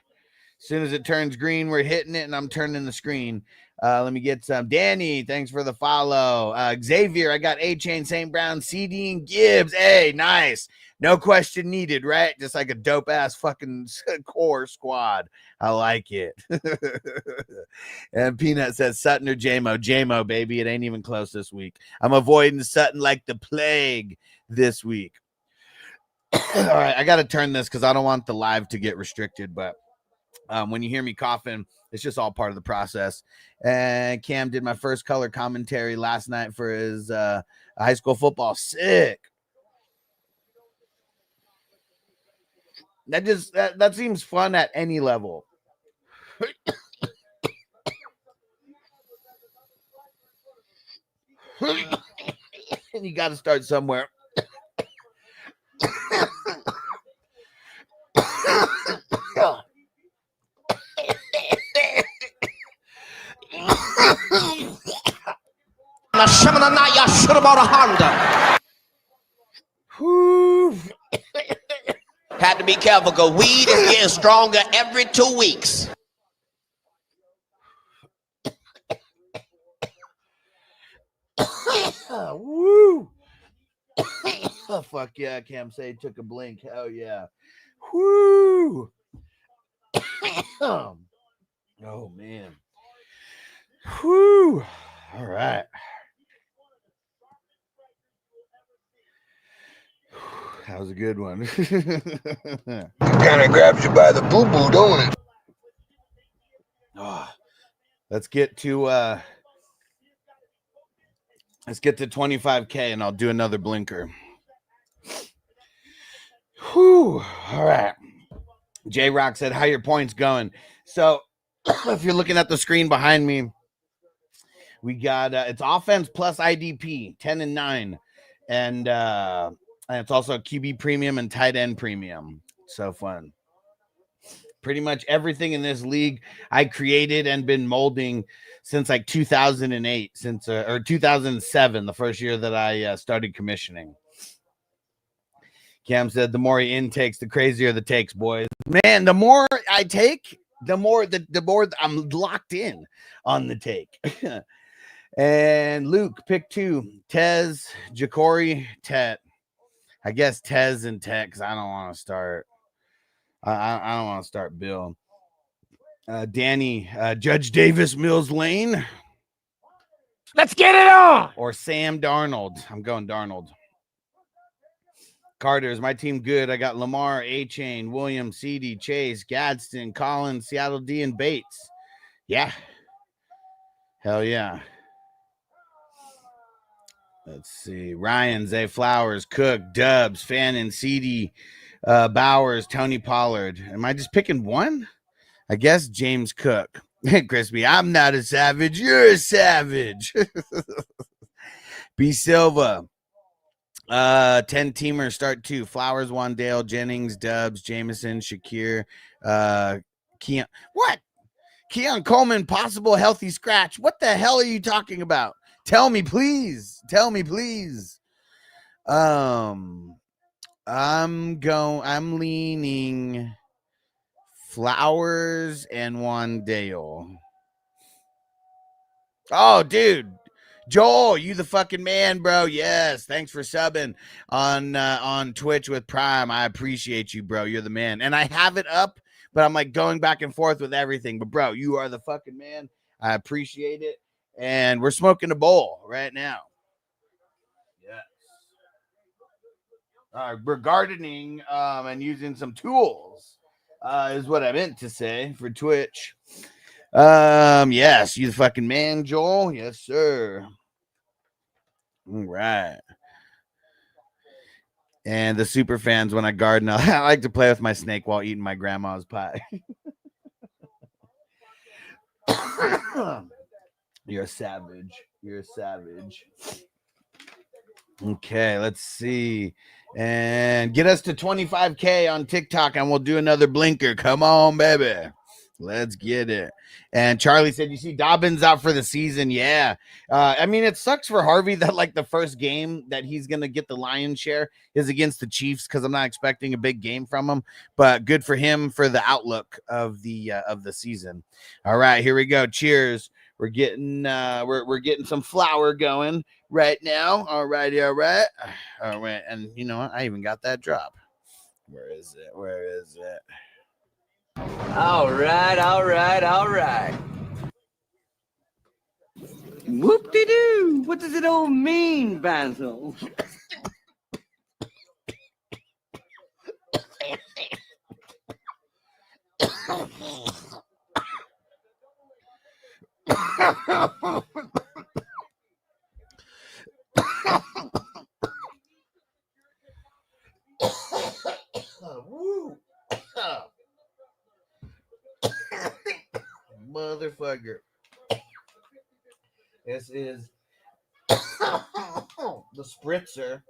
soon as it turns green, we're hitting it, and I'm turning the screen. Let me get some. Danny, thanks for the follow. Xavier, I got A-Chain, St. Brown, CD, and Gibbs. Hey, nice. No question needed, right? Just like a dope-ass fucking core squad. I like it. And Peanut says Sutton or JMO. JMO, baby. It ain't even close this week. I'm avoiding Sutton like the plague this week. All right, I got to turn this because I don't want the live to get restricted, but when you hear me coughing, it's just all part of the process. And Cam did my first color commentary last night for his high school football. Sick. That seems fun at any level. And you got to start somewhere. I should have bought a Honda. Had to be careful because weed is getting stronger every 2 weeks. Woo! Oh, fuck yeah, Cam say took a blink. Hell yeah. Woo! Oh, man. Woo! All right. That was a good one. It kind of grabs you by the boo-boo, don't it? Oh, let's get to 25K and I'll do another blinker. Whew. All right. J Rock said, how your points going? So if you're looking at the screen behind me, we got it's offense plus IDP 10 and 9, and it's also QB premium and tight end premium. So fun. Pretty much everything in this league I created and been molding since like 2008, or 2007, the first year that I started commissioning. Cam said, the more he intakes, the crazier the takes, boys. Man, the more I take, the more I'm locked in on the take. And Luke, pick 2. Tez, Jacory, Tet. I guess Tez and Tet, because I don't want to start. I don't want to start Bill. Danny, Judge Davis, Mills Lane. Let's get it on. Or Sam Darnold. I'm going Darnold. Carter, is my team good? I got Lamar, A-Chain, Williams, CD, Chase, Gadsden, Collins, Seattle D, and Bates. Yeah. Hell yeah. Let's see. Ryan, Zay Flowers, Cook, Dubs, Fannin, CD, Bowers, Tony Pollard. Am I just picking one? I guess James Cook. Crispy, I'm not a savage. You're a savage. B. Silva. 10-teamer start 2. Flowers, Wandale, Jennings, Dubs, Jameson, Shakir, Keon. What? Keon Coleman, possible healthy scratch. What the hell are you talking about? Tell me, please. Tell me, please. I'm leaning Flowers and Wandale. Oh, dude. Joel, you the fucking man, bro. Yes, thanks for subbing on Twitch with Prime. I appreciate you, bro. You're the man. And I have it up, but I'm like going back and forth with everything. But bro, you are the fucking man. I appreciate it. And we're smoking a bowl right now. Yes. We're gardening and using some tools is what I meant to say for Twitch. Yes, you the fucking man, Joel. Yes, sir. All right. And the super fans, when I garden, I like to play with my snake while eating my grandma's pie. You're a savage. You're a savage. Okay, let's see. And get us to 25K on TikTok and we'll do another blinker. Come on, baby. Let's get it. And Charlie said, you see Dobbins out for the season. Yeah. I mean, it sucks for Harvey that like the first game that he's going to get the lion's share is against the Chiefs because I'm not expecting a big game from him, but good for him for the outlook of the season. All right, here we go. Cheers. We're getting we're getting some flour going right now. All right. And you know what? I even got that drop. Where is it? All right. Whoop-de-doo. What does it all mean, Basil? Woo. Motherfucker. This is the spritzer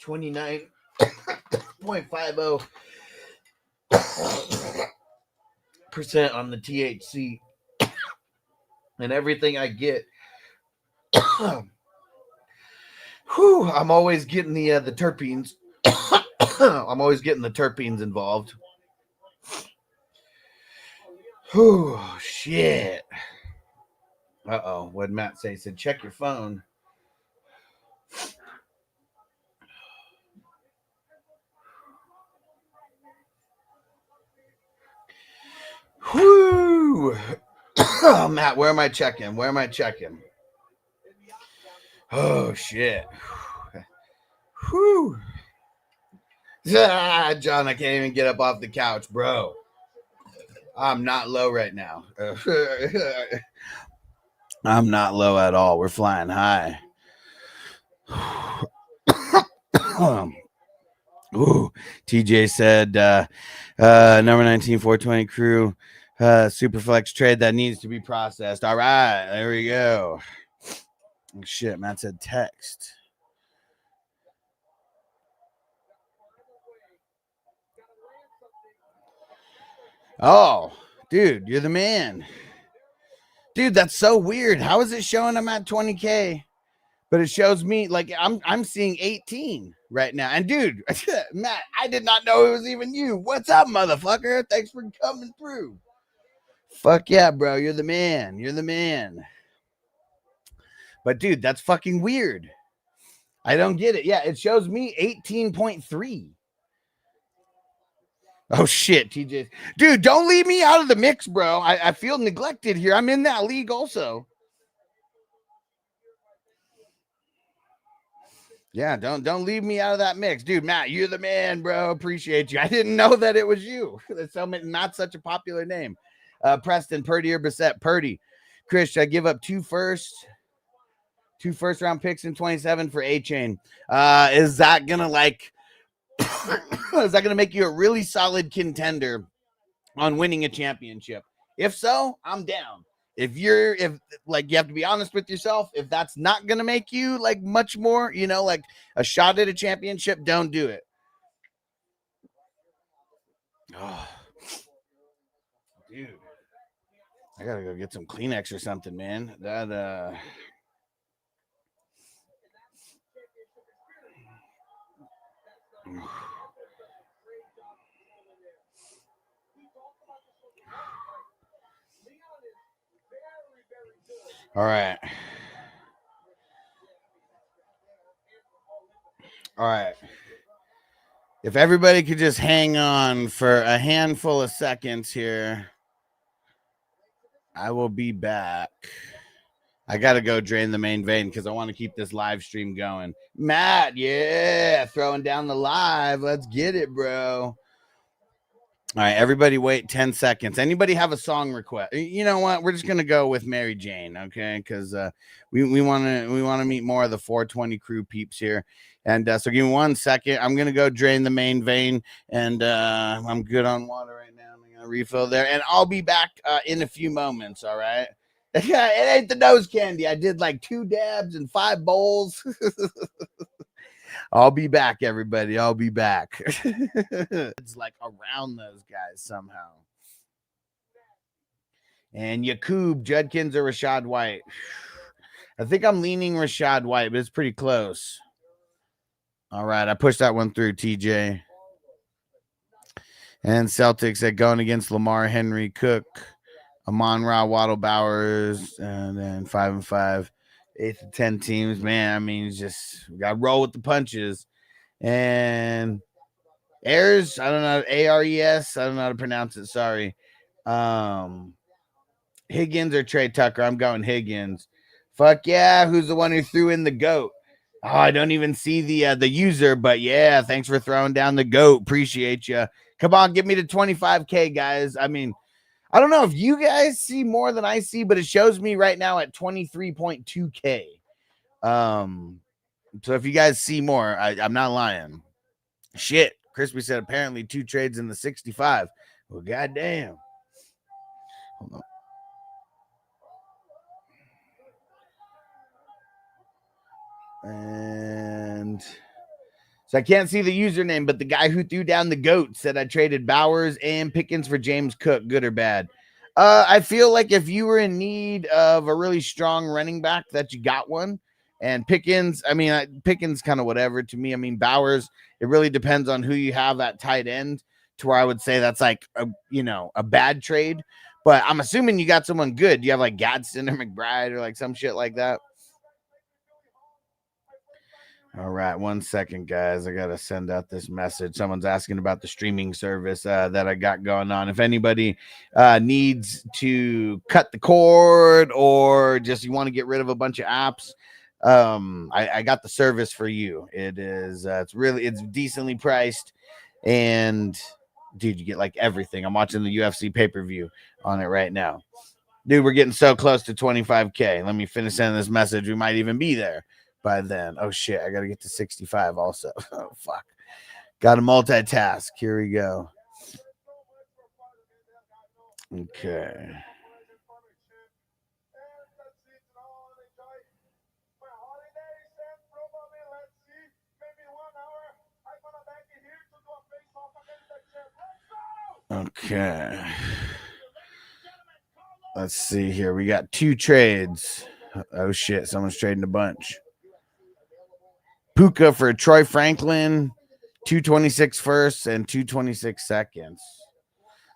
29.50% on the THC and everything I get. Whew, I'm always getting the terpenes. I'm always getting the terpenes involved. Whew, shit. Uh-oh. What'd Matt say? He said, check your phone. Whoo! Oh, Matt, where am I checking? Oh, shit. Whew. Ah, John, I can't even get up off the couch, bro. I'm not low right now. I'm not low at all. We're flying high. Ooh, TJ said, number 19, 420 crew, Superflex trade that needs to be processed. All right, there we go. Oh, shit, Matt said text. Oh, dude, you're the man. Dude, that's so weird. How is it showing I'm at 20K? But it shows me like I'm seeing 18 right now. And dude, Matt, I did not know it was even you. What's up, motherfucker? Thanks for coming through. Fuck yeah, bro. You're the man. You're the man. But dude, that's fucking weird. I don't get it. Yeah, it shows me 18.3. Oh shit, TJ. Dude, don't leave me out of the mix, bro. I feel neglected here. I'm in that league also. Yeah, don't leave me out of that mix. Dude, Matt, you're the man, bro. Appreciate you. I didn't know that it was you. That's not such a popular name. Preston, Purdy or Bissett? Purdy. Chris, should I give up two first round picks in 27 for A-Chain? Is that gonna like Is that going to make you a really solid contender on winning a championship? If so, I'm down. If you have to be honest with yourself, if that's not going to make you like much more, like a shot at a championship, don't do it. Oh, dude, I got to go get some Kleenex or something, man. All right. If everybody could just hang on for a handful of seconds here, I will be back. I got to go drain the main vein because I want to keep this live stream going. Matt, yeah, throwing down the live. Let's get it, bro. All right, everybody wait 10 seconds. Anybody have a song request? You know what? We're just going to go with Mary Jane, okay? Because we want to meet more of the 420 crew peeps here. And so give me 1 second. I'm going to go drain the main vein, and I'm good on water right now. I'm going to refill there, and I'll be back in a few moments, all right? It ain't the nose candy. I did like 2 dabs and 5 bowls. I'll be back, everybody. I'll be back. It's like around those guys somehow. And Yakub, Judkins, or Rashad White. I think I'm leaning Rashad White, but it's pretty close. All right, I pushed that one through, TJ. And Celtics at going against Lamar, Henry, Cook, Amon-Ra, Waddle, Bowers, and then 5-5. 8 to 10 teams, man. I mean, just got to roll with the punches. And Ayers, I don't know, ARES, I don't know how to pronounce it. Sorry. Higgins or Trey Tucker? I'm going Higgins. Fuck yeah. Who's the one who threw in the GOAT? Oh, I don't even see the user, but yeah, thanks for throwing down the GOAT. Appreciate you. Come on, get me to 25K, guys. I mean, I don't know if you guys see more than I see, but it shows me right now at 23.2K. So if you guys see more, I'm not lying. Shit. Crispy said apparently 2 trades in the 65. Well, goddamn. Hold on. And so I can't see the username, but the guy who threw down the GOAT said I traded Bowers and Pickens for James Cook. Good or bad? I feel like if you were in need of a really strong running back, that you got one. And Pickens, I mean, Pickens kind of whatever to me. I mean, Bowers, it really depends on who you have at tight end, to where I would say that's like a bad trade. But I'm assuming you got someone good. You have like Gadsden or McBride or like some shit like that. All right, 1 second, guys. I got to send out this message. Someone's asking about the streaming service that I got going on. If anybody needs to cut the cord or just you want to get rid of a bunch of apps, I got the service for you. It is it's decently priced, and dude, you get like everything. I'm watching the UFC pay-per-view on it right now. Dude, we're getting so close to 25K. Let me finish sending this message. We might even be there by then. Oh shit, I gotta get to 65 also. Oh fuck, gotta multitask. Here we go. Okay. Okay. Let's see here. We got 2 trades. Oh shit, someone's trading a bunch. Puka for Troy Franklin, 226 firsts and 226 seconds.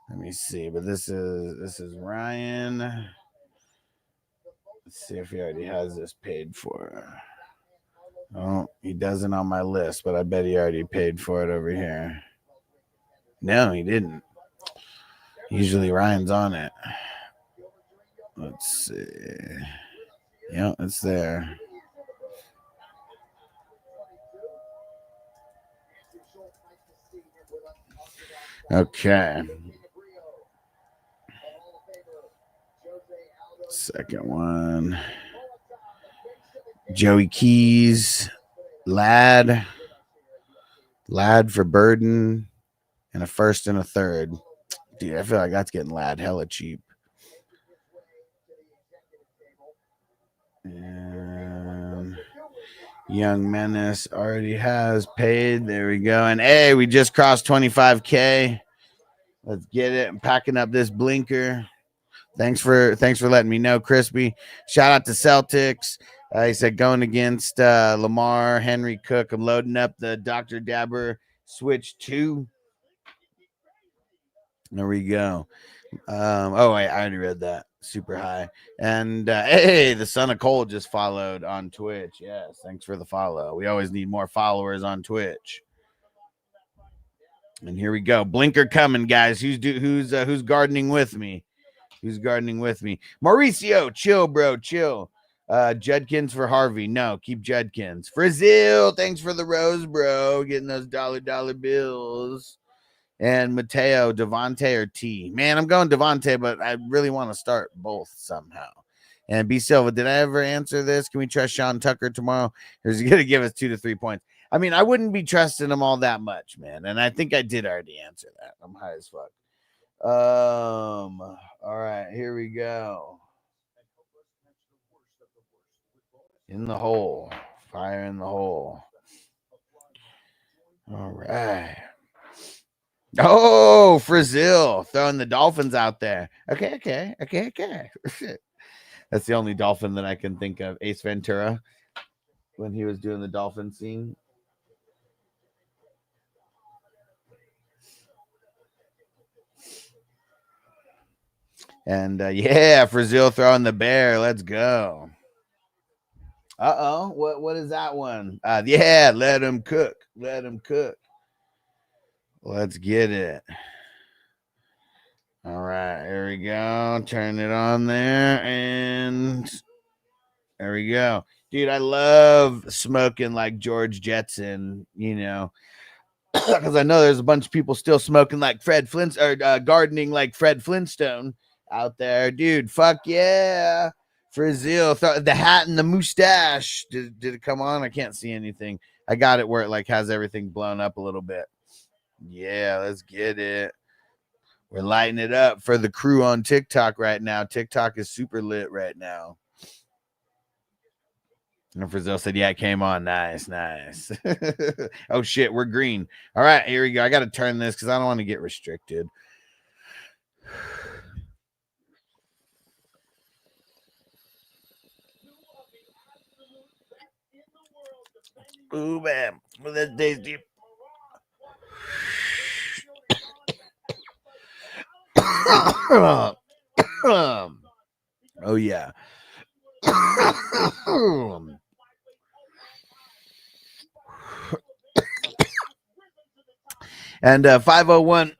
Let me see, but this is Ryan. Let's see if he already has this paid for. Oh, he doesn't on my list, but I bet he already paid for it over here. No, he didn't. Usually Ryan's on it. Let's see. Yeah, it's there. Okay. Second one. Joey Keys, Ladd, Lad for Burden and a first and a third. Dude, I feel like that's getting Lad hella cheap. And Young Menace already has paid. There we go. And hey, we just crossed 25K. Let's get it. I'm packing up this blinker. Thanks for letting me know, Crispy. Shout out to Celtics. He said going against Lamar, Henry Cook. I'm loading up the Dr. Dabber Switch 2. There we go. Oh, wait, I already read that. Super high. And hey, the son of Cole just followed on Twitch. Yes, thanks for the follow. We always need more followers on Twitch. And here we go. Blinker coming, guys. Who's gardening with me? Who's gardening with me? Mauricio, chill, bro, chill. Judkins for Harvey. No, keep Judkins. Brazil, thanks for the rose, bro. Getting those dollar bills. And Mateo, Devontae or T. Man, I'm going Devontae, but I really want to start both somehow. And B Silva, did I ever answer this? Can we trust Sean Tucker tomorrow? Or is he going to give us 2 to 3 points? I mean, I wouldn't be trusting him all that much, man. And I think I did already answer that. I'm high as fuck. All right, here we go. In the hole. Fire in the hole. All right. Oh, Brazil throwing the Dolphins out there. Okay. That's the only Dolphin that I can think of. Ace Ventura when he was doing the Dolphin scene. And yeah, Brazil throwing the bear. Let's go. What is that one? Yeah, let him cook. Let's get it. All right, here we go. Turn it on there, and there we go. Dude, I love smoking like George Jetson, because I know there's a bunch of people still smoking like Fred Flintstone, or gardening like Fred Flintstone out there. Dude, fuck yeah. Brazil, the hat and the mustache. Did it come on? I can't see anything. I got it where it like has everything blown up a little bit. Yeah, let's get it. We're lighting it up for the crew on TikTok right now. TikTok is super lit right now. And Brazil said, yeah, it came on. Nice. Oh, shit, we're green. All right, here we go. I got to turn this because I don't want to get restricted. Ooh, man. Well, that's tasty. Oh, yeah. And 501,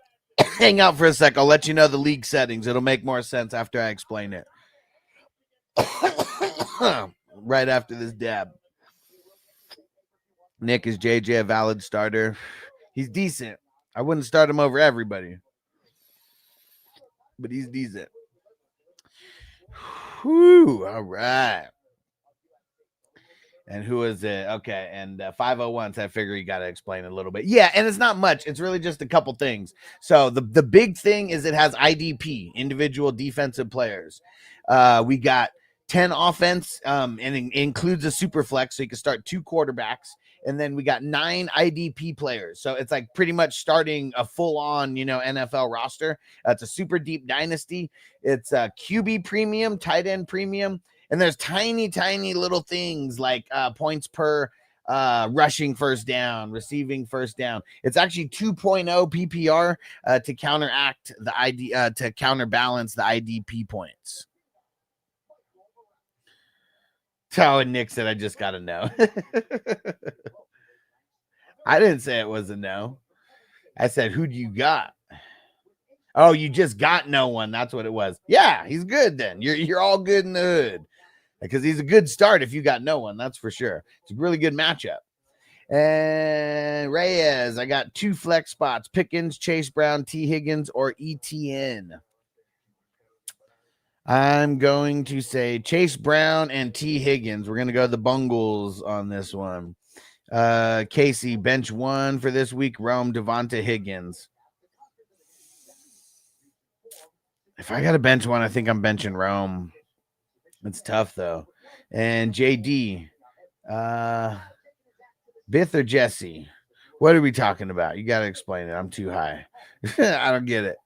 hang out for a sec. I'll let you know the league settings. It'll make more sense after I explain it. Right after this dab. Nick, is JJ a valid starter? He's decent. I wouldn't start him over everybody, but he's decent. Whew, all right. And who is it? Okay, and 501, so I figure you got to explain a little bit. Yeah, and it's not much. It's really just a couple things. So the big thing is it has IDP, individual defensive players. We got 10 offense, and it includes a super flex, so you can start 2 quarterbacks. And then we got 9 IDP players. So it's like pretty much starting a full-on, NFL roster. It's a super deep dynasty. It's a QB premium, tight end premium. And there's tiny little things like points per rushing first down, receiving first down. It's actually 2.0 PPR to counteract the to counterbalance the IDP points. So and Nick said, I just got to know. I didn't say it was a no. I said, who do you got? Oh, you just got no one. That's what it was. Yeah, he's good then. You're all good in the hood. Because he's a good start if you got no one, that's for sure. It's a really good matchup. And Reyes, I got 2 flex spots. Pickens, Chase Brown, T. Higgins, or ETN. I'm going to say Chase Brown and T. Higgins. We're going to go the Bungles on this one. Casey, bench 1 for this week. Rome, Devonta Higgins. If I got to bench one, I think I'm benching Rome. It's tough though. And JD, Bith or Jesse? What are we talking about? You got to explain it. I'm too high. I don't get it.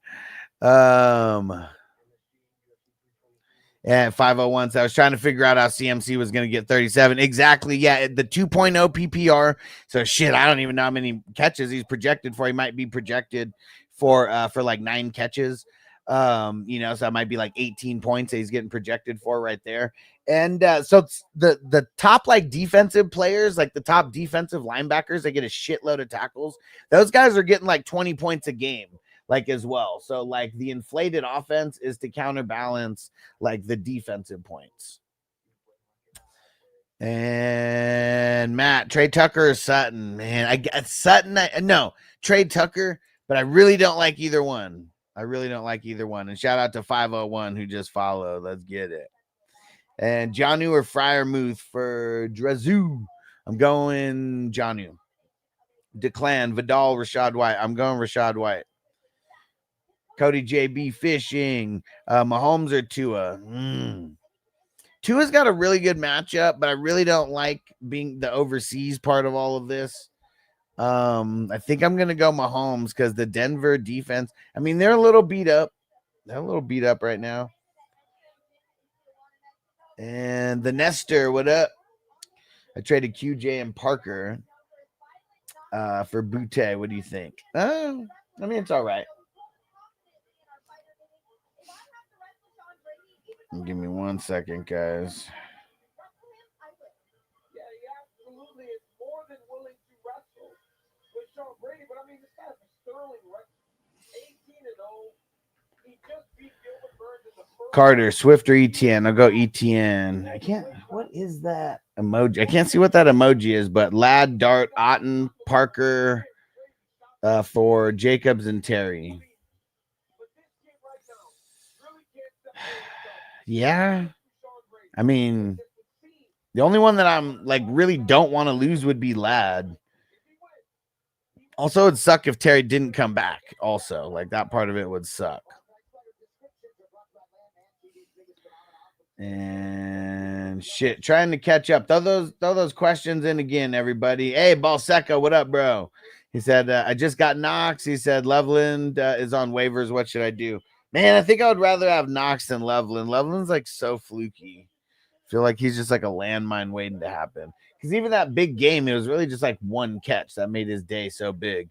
At 501, so I was trying to figure out how CMC was going to get 37. Exactly. Yeah, the 2.0 PPR. So shit, I don't even know how many catches he's projected for. He might be projected for like 9 catches. So it might be like 18 points that he's getting projected for right there. And so the top like defensive players, like the top defensive linebackers, they get a shitload of tackles. Those guys are getting like 20 points a game, like as well. So like the inflated offense is to counterbalance like the defensive points. And Matt, Trey Tucker or Sutton, man, I guess Sutton. No, Trey Tucker, but I really don't like either one. And shout out to 501 who just followed. Let's get it. And Janu or Fryermuth for Drezu. I'm going Janu. Declan, Vidal, Rashad White. I'm going Rashad White. Cody JB Fishing. Mahomes or Tua. Tua's got a really good matchup, but I really don't like being the overseas part of all of this. I think I'm going to go Mahomes because the Denver defense, I mean, they're a little beat up. They're a little beat up right now. And the Nestor, what up? I traded QJ and Parker for Butte. What do you think? I mean, it's all right. Give me 1 second, guys. Carter, Swift or ETN? I'll go ETN. I can't. What is that emoji? I can't see what that emoji is, but Ladd, Dart, Otten, Parker for Jacobs and Terry. Yeah. I mean, the only one that I'm like really don't want to lose would be Ladd. Also, it'd suck if Terry didn't come back. Also, like that part of it would suck. And shit, trying to catch up. Throw those questions in again, everybody. Hey, Balseca, what up, bro? He said, I just got Knox. He said, Loveland is on waivers. What should I do? Man, I think I would rather have Knox than Loveland. Loveland's like so fluky. I feel like he's just like a landmine waiting to happen. Because even that big game, it was really just like one catch that made his day so big.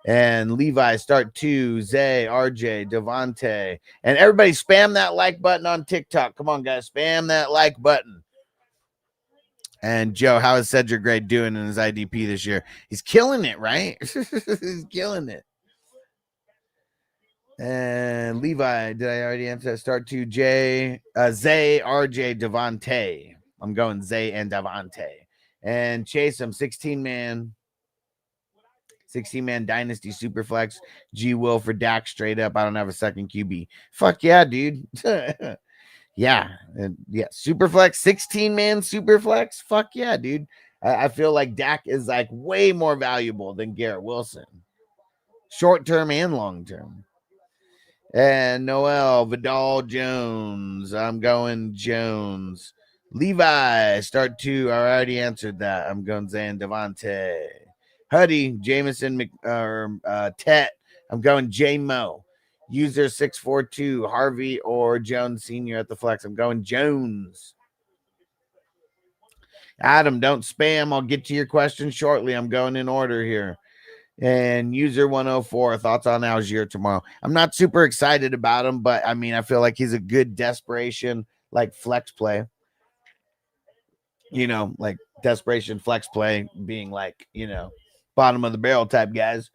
And Levi, start 2, Zay, RJ, Devontae. And everybody spam that like button on TikTok. Come on, guys. Spam that like button. And Joe, how is Cedric Gray doing in his IDP this year? He's killing it, right? He's killing it. And Levi, did I already answer that? Start 2, Zay, RJ, Devontae. I'm going Zay and Devontae. And Chase, I'm 16-man Dynasty Superflex. G Will for Dak straight up. I don't have a second QB. Fuck yeah, dude. Yeah. Superflex, 16-man Superflex. Fuck yeah, dude. I feel like Dak is like way more valuable than Garrett Wilson. Short term and long term. And Noel, Vidal, Jones. I'm going Jones. Levi, start 2. I already answered that. I'm going Zay Devontae. Huddy, Jameson, Tet. I'm going J-Mo. User 642, Harvey or Jones Sr. at the flex. I'm going Jones. Adam, don't spam. I'll get to your question shortly. I'm going in order here. And user 104, thoughts on Algier tomorrow. I'm not super excited about him, but I mean, I feel like he's a good desperation, like flex play. Like desperation flex play being like, bottom of the barrel type guys.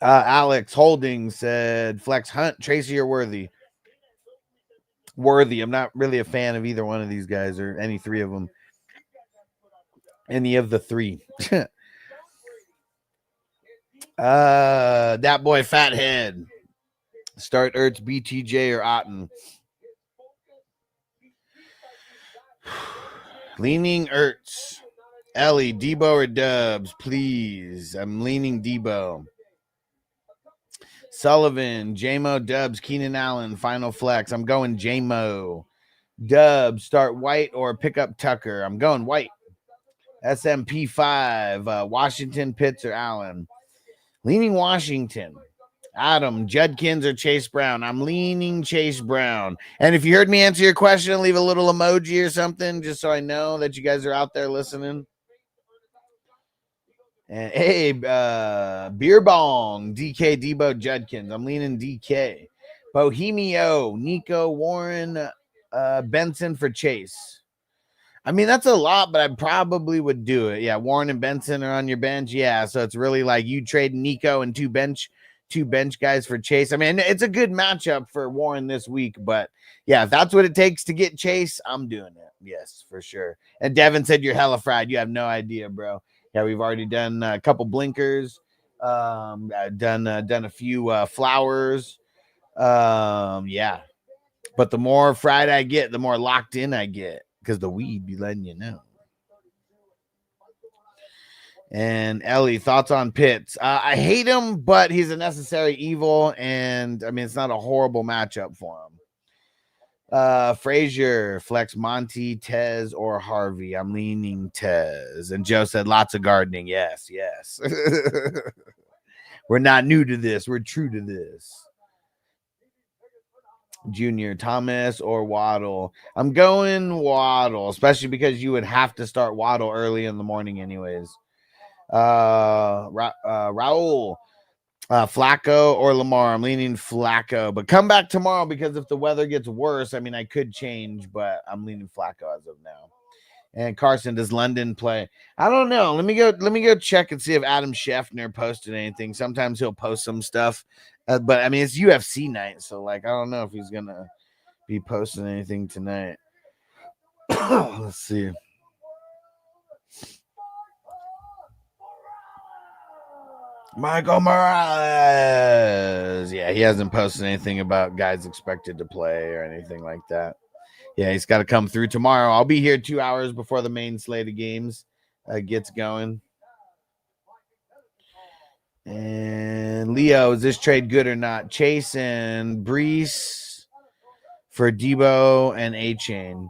Alex Holding said flex Hunt, Tracy, or Worthy. I'm not really a fan of either one of these guys or any three of them. Any of the three. That boy Fathead. Start Ertz, BTJ, or Otten. Leaning Ertz. Ellie, Debo or Dubs, please. I'm leaning Debo. Sullivan, J-Mo, Dubs, Keenan Allen, final flex. I'm going J-Mo. Dubs, start White or pick up Tucker. I'm going White. SMP 5, Washington, Pitts, or Allen. Leaning Washington. Adam, Judkins, or Chase Brown. I'm leaning Chase Brown. And if you heard me answer your question, leave a little emoji or something just so I know that you guys are out there listening. And hey, Beer Bong, DK, Debo, Judkins. I'm leaning DK. Bohemio, Nico, Warren, Benson for Chase. I mean, that's a lot, but I probably would do it. Yeah, Warren and Benson are on your bench. Yeah, so it's really like you trade Nico and two bench guys for Chase. I mean, it's a good matchup for Warren this week, but yeah, if that's what it takes to get Chase, I'm doing it. Yes, for sure. And Devin said you're hella fried. You have no idea, bro. Yeah, we've already done a couple blinkers, done a few flowers. Yeah, but the more fried I get, the more locked in I get because the weed be letting you know. And Ellie, thoughts on Pitts? I hate him, but he's a necessary evil, and I mean it's not a horrible matchup for him. Frazier, flex Monty, Tez, or Harvey. I'm leaning Tez. And Joe said lots of gardening. Yes. We're not new to this. We're true to this. Junior, Thomas, or Waddle. I'm going Waddle, especially because you would have to start Waddle early in the morning anyways. Raul, Flacco or Lamar. I'm leaning Flacco, but come back tomorrow because if the weather gets worse, I mean, I could change, but I'm leaning Flacco as of now. And Carson, does London play? I don't know. Let me go check and see if Adam Scheffner posted anything. Sometimes he'll post some stuff, but I mean, it's UFC night, so like I don't know if he's gonna be posting anything tonight. Let's see. Michael Morales. Yeah, he hasn't posted anything about guys expected to play or anything like that. Yeah, he's got to come through tomorrow. I'll be here 2 hours before the main slate of games gets going. And Leo, is this trade good or not? Chase and Brees for Debo and A-Chain.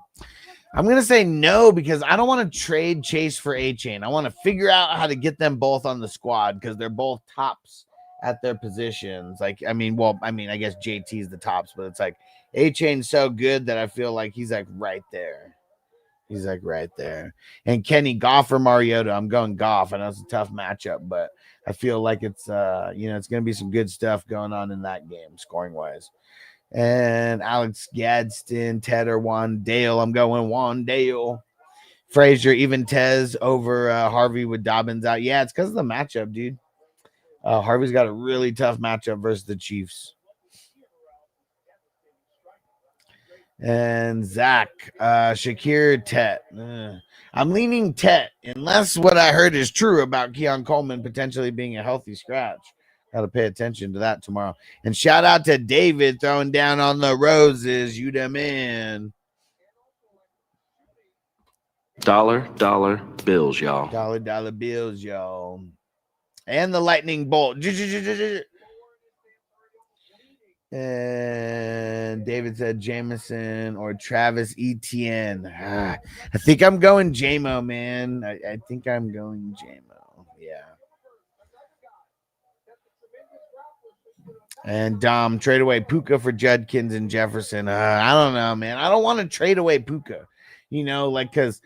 I'm going to say no because I don't want to trade Chase for A-Chain. I want to figure out how to get them both on the squad because they're both tops at their positions. Like, I guess JT is the tops, but it's like A-Chain's so good that I feel like he's like right there. He's like right there. And Kenny, Goff or Mariota? I'm going Goff. I know it's a tough matchup, but I feel like it's it's going to be some good stuff going on in that game scoring-wise. And Alex Gadsden, Ted, or Wandale. I'm going Wandale. Frazier, even Tez over Harvey with Dobbins out. Yeah, it's because of the matchup, dude. Harvey's got a really tough matchup versus the Chiefs. And Zach, Shakir, Tet. I'm leaning Tet, unless what I heard is true about Keon Coleman potentially being a healthy scratch. Got to pay attention to that tomorrow. And shout out to David throwing down on the roses. You the man. Dollar bills, y'all. Dollar bills, y'all. And the lightning bolt. And David said Jameson or Travis Etienne. I think I'm going J-Mo, man. I think I'm going J-Mo. Yeah. And Dom, trade away Puka for Judkins and Jefferson. I don't know, man. I don't want to trade away Puka. Because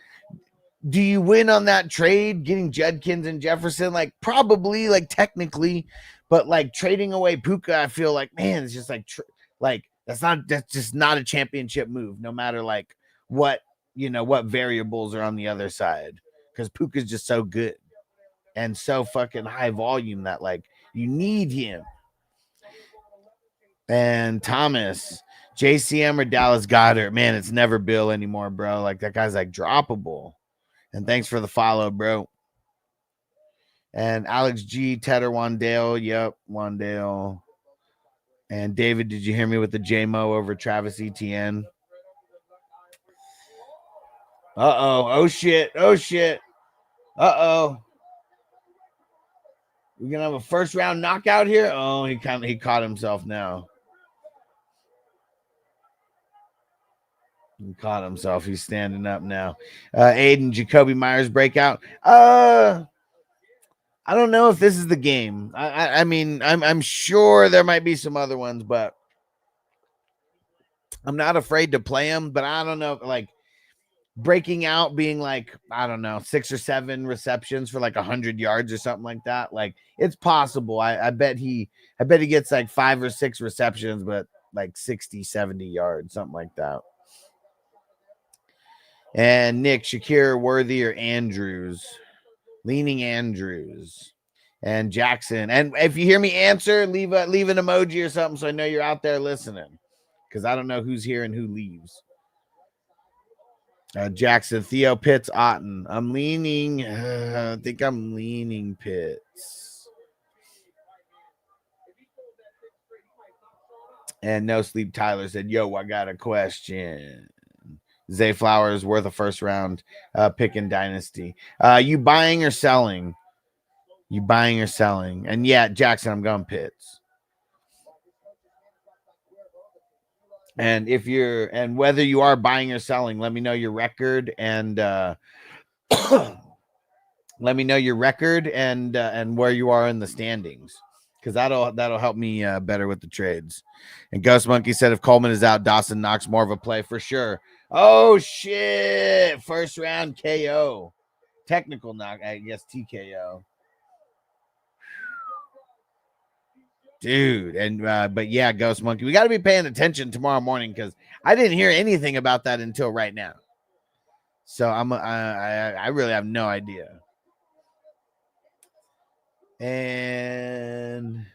do you win on that trade getting Judkins and Jefferson? Like, probably, like, technically. But, like, trading away Puka, I feel like, man, it's just that's just not a championship move, no matter, like, what variables are on the other side. Because Puka's just so good and so fucking high volume that, like, you need him. And Thomas, JCM or Dallas Goedert. Man, it's never Bill anymore, bro. Like, that guy's, like, droppable. And thanks for the follow, bro. And Alex G, Tedder, Wandale. Yep, Wandale. And David, did you hear me with the J-Mo over Travis Etienne? Uh-oh. Oh, shit. Uh-oh. We're gonna have a first round knockout here. Oh, he caught himself now. He caught himself. He's standing up now. Aiden, Jacoby Myers breakout. I don't know if this is the game. I mean, I'm sure there might be some other ones, but I'm not afraid to play them. But I don't know, like breaking out being like, I don't know, 6 or 7 receptions for like 100 yards or something like that. Like it's possible. I bet he gets like 5 or 6 receptions, but like 60, 70 yards, something like that. And Nick, Shakir, Worthy, or Andrews. Leaning Andrews. And Jackson. And if you hear me answer, leave an emoji or something so I know you're out there listening. Because I don't know who's here and who leaves. Jackson, Theo, Pitts, Otten. I'm leaning. I think I'm leaning Pitts. And No Sleep Tyler said, yo, I got a question. Zay Flowers worth a first round pick in Dynasty. You buying or selling? You buying or selling? And yeah, Jackson, I'm going Pitts. And if you're, and whether you are buying or selling, let me know your record and let me know your record and where you are in the standings, because that'll help me better with the trades. And Ghost Monkey said if Coleman is out, Dawson Knox more of a play for sure. Oh shit! First round KO, technical knock, I guess TKO. Dude, and but yeah, Ghost Monkey, we got to be paying attention tomorrow morning because I didn't hear anything about that until right now. So I really have no idea. And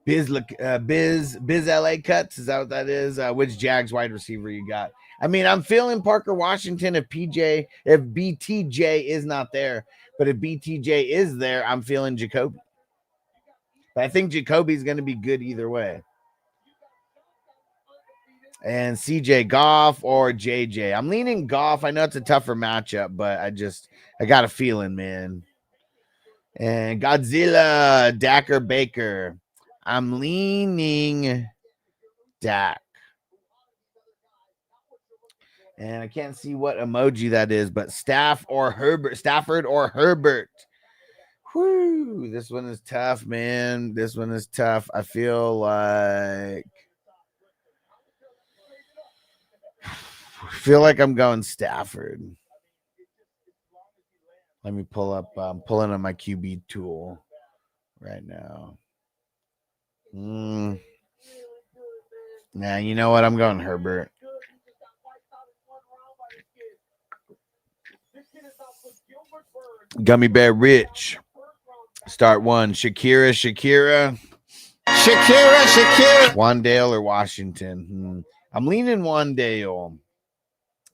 Biz LA Cuts, is that what that is? Which Jags wide receiver you got? I mean, I'm feeling Parker Washington if BTJ is not there, but if BTJ is there, I'm feeling Jacoby. But I think Jacoby's going to be good either way. And CJ Goff or JJ. I'm leaning Goff. I know it's a tougher matchup, but I got a feeling, man. And Godzilla, Dak or Baker. I'm leaning Dak. And I can't see what emoji that is, but Stafford or Herbert. Whew, this one is tough, man. This one is tough. I feel like I'm going Stafford. Let me pull up. I'm pulling on my QB tool right now. Nah, you know what? I'm going Herbert. Gummy Bear Rich. Start one. Shakira. Wandale or Washington? I'm leaning Wandale.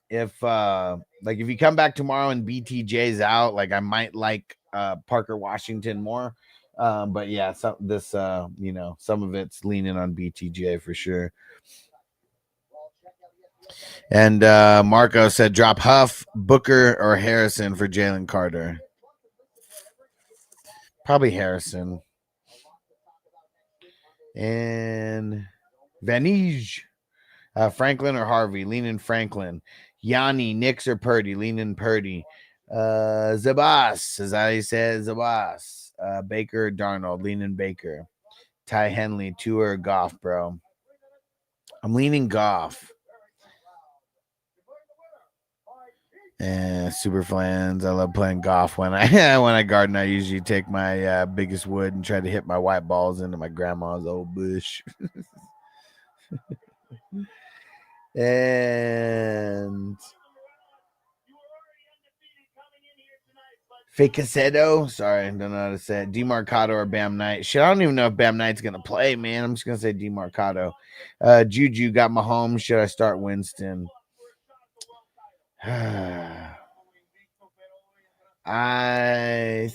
If if you come back tomorrow and BTJ's out, like I might like Parker Washington more. But yeah, some of it's leaning on BTJ for sure. And Marco said drop Huff, Booker, or Harrison for Jalen Carter. Probably Harrison. And Vanige. Franklin or Harvey? Leaning Franklin. Yanni, Nix, or Purdy? Leaning Purdy. Zabas, as I said, Zabas. Baker or Darnold? Leaning Baker. Ty Henley, Tua or Goff, bro? I'm leaning Goff. And super fans, I love playing golf. When I garden, I usually take my biggest wood and try to hit my white balls into my grandma's old bush. And Fakesedo, sorry, I don't know how to say it. DeMarcado or Bam Knight. Shit, I don't even know if Bam Knight's gonna play, man. I'm just gonna say DeMarcado. Juju got Mahomes. Should I start Winston? I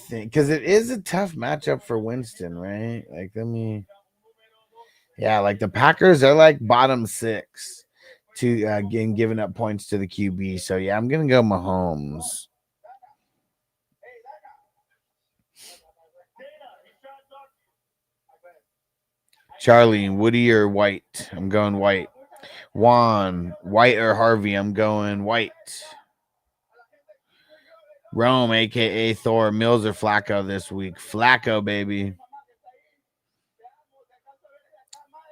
think because it is a tough matchup for Winston, right? Like, like the Packers are like bottom 6 to giving up points to the QB. So yeah, I'm gonna go Mahomes. Charlie, Woody or White? I'm going White. Juan, White or Harvey? I'm going White. Rome, a.k.a. Thor, Mills or Flacco this week? Flacco, baby.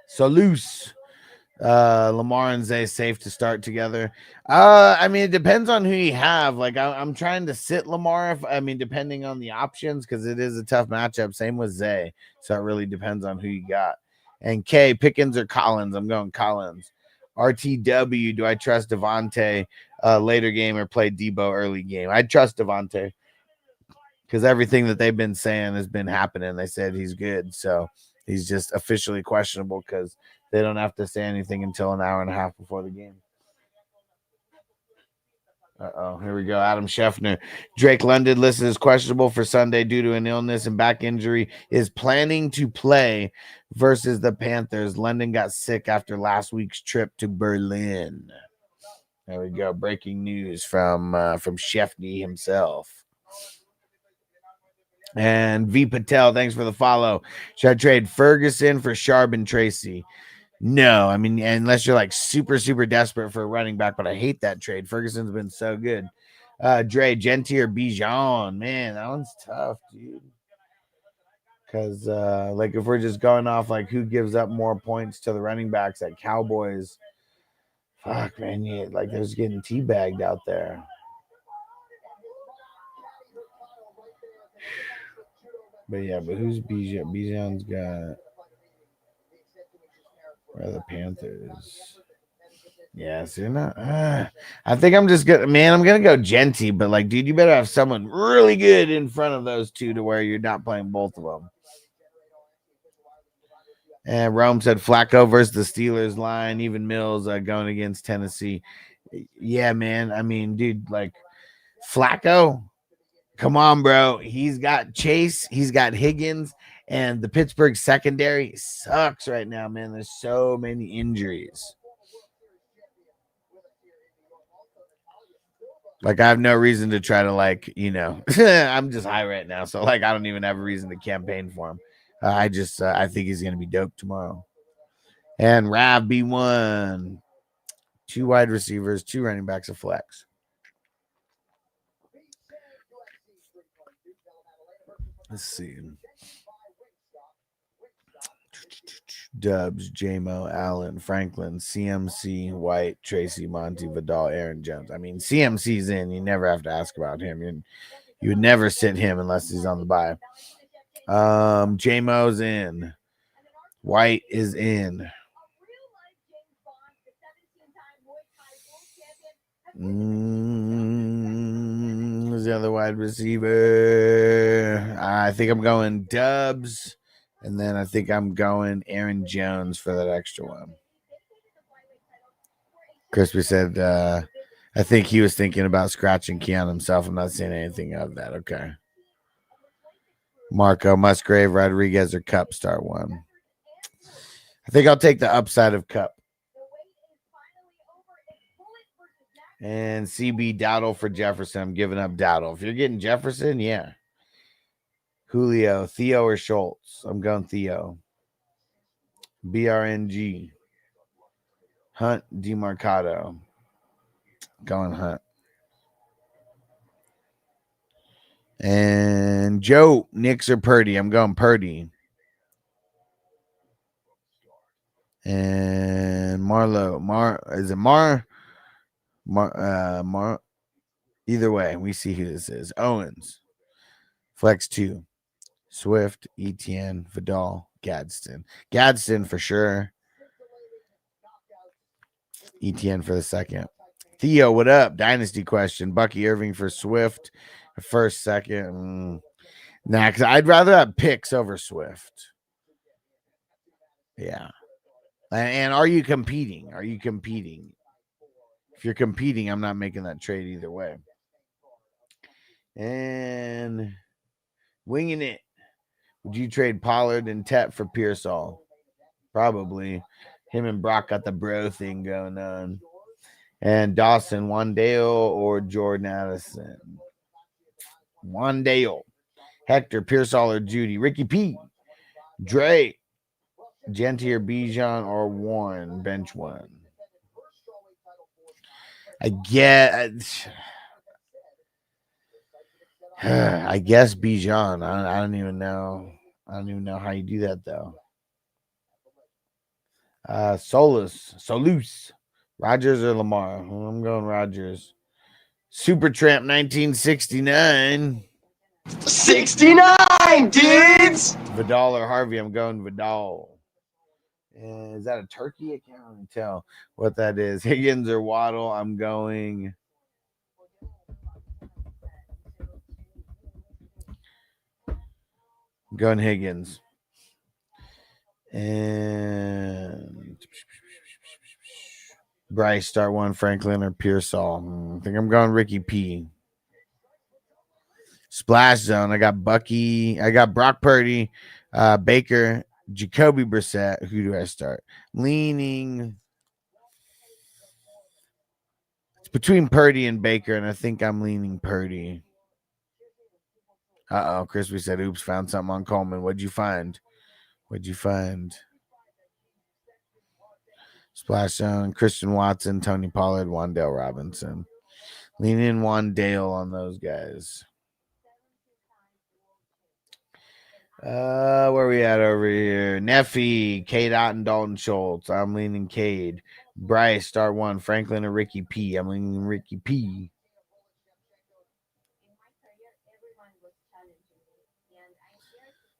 So loose. Lamar and Zay safe to start together. I mean, it depends on who you have. Like, I'm trying to sit Lamar. Depending on the options, because it is a tough matchup. Same with Zay. So it really depends on who you got. And K, Pickens or Collins? I'm going Collins. RTW, do I trust Devontae later game or play Debo early game? I trust Devontae because everything that they've been saying has been happening. They said he's good. So he's just officially questionable because they don't have to say anything until an hour and a half before the game. Here we go. Adam Scheffner. Drake London listed as questionable for Sunday due to an illness and back injury. Is planning to play versus the Panthers. London got sick after last week's trip to Berlin. There we go. Breaking news from Scheffner himself. And V Patel, thanks for the follow. Should I trade Ferguson for Sharp and Tracy? No, I mean, unless you're like super, super desperate for a running back, but I hate that trade. Ferguson's been so good. Dre, Genti or Bijan? Man, that one's tough, dude. Because, like, if we're just going off, like, who gives up more points to the running backs at Cowboys, fuck, man, like, there's getting teabagged out there. But, yeah, but who's Bijan? Bijan's got... Where are the Panthers? Yeah, so you're not. I think I'm just gonna, man. I'm gonna go Genti, but like, dude, you better have someone really good in front of those two to where you're not playing both of them. And Rome said Flacco versus the Steelers line. Even Mills going against Tennessee. Yeah, man. I mean, dude, like Flacco. Come on, bro. He's got Chase. He's got Higgins. And the Pittsburgh secondary sucks right now, man. There's so many injuries. Like, I have no reason to try to, like, I'm just high right now. So, like, I don't even have a reason to campaign for him. I think he's going to be dope tomorrow. And Rav B1. 2 wide receivers, 2 running backs, a flex. Let's see. Dubs, JMO, Allen, Franklin, CMC, White, Tracy, Monty, Vidal, Aaron Jones. I mean, CMC's in. You never have to ask about him. You would never sit him unless he's on the bye. JMO's in. White is in. Who's the other wide receiver? I think I'm going Dubs. And then I think I'm going Aaron Jones for that extra one. Crispy said, I think he was thinking about scratching Keon himself. I'm not saying anything of that. Okay. Marco, Musgrave, Rodriguez, or Cup start one. I think I'll take the upside of Cup. And CB Dowdle for Jefferson. I'm giving up Dowdle. If you're getting Jefferson, yeah. Julio, Theo or Schultz? I'm going Theo. BRNG. Hunt, DeMarcado. Going Hunt. And Joe, Knicks or Purdy? I'm going Purdy. And Marlo. Is it Mar? Either way, we see who this is. Owens. Flex 2. Swift, Etienne, Vidal, Gadsden. Gadsden for sure. Etienne for the second. Theo, what up? Dynasty question. Bucky Irving for Swift. First, second. Nah, because I'd rather have picks over Swift. Yeah. And are you competing? If you're competing, I'm not making that trade either way. And winging it. Would you trade Pollard and Tet for Pearsall? Probably. Him and Brock got the bro thing going on. And Dawson, Wandale or Jordan Addison? Wandale. Hector, Pearsall or Judy? Ricky P. Dre. Genty or Bijan or Warren, bench one. I guess Bijan. I don't even know. I don't even know how you do that though. Solus. Rogers or Lamar? I'm going Rogers. Supertramp 1969. 69, dudes! Vidal or Harvey? I'm going Vidal. And is that a turkey? I can't really tell what that is. Higgins or Waddle? I'm going. Higgins. And Bryce, start one. Franklin or Pearsall? I think I'm going Ricky P. Splash zone. I got Bucky. I got Brock Purdy, Baker, Jacoby Brissett. Who do I start? Leaning. It's between Purdy and Baker, and I think I'm leaning Purdy. Crispy said, oops, found something on Coleman. What'd you find? Splash zone. Christian Watson, Tony Pollard, Wandale Robinson. Lean in Wandale on those guys. Where we at over here? Neffy, Cade Otten, Dalton Schultz. I'm leaning Cade. Bryce, start one. Franklin or Ricky P. I'm leaning Ricky P.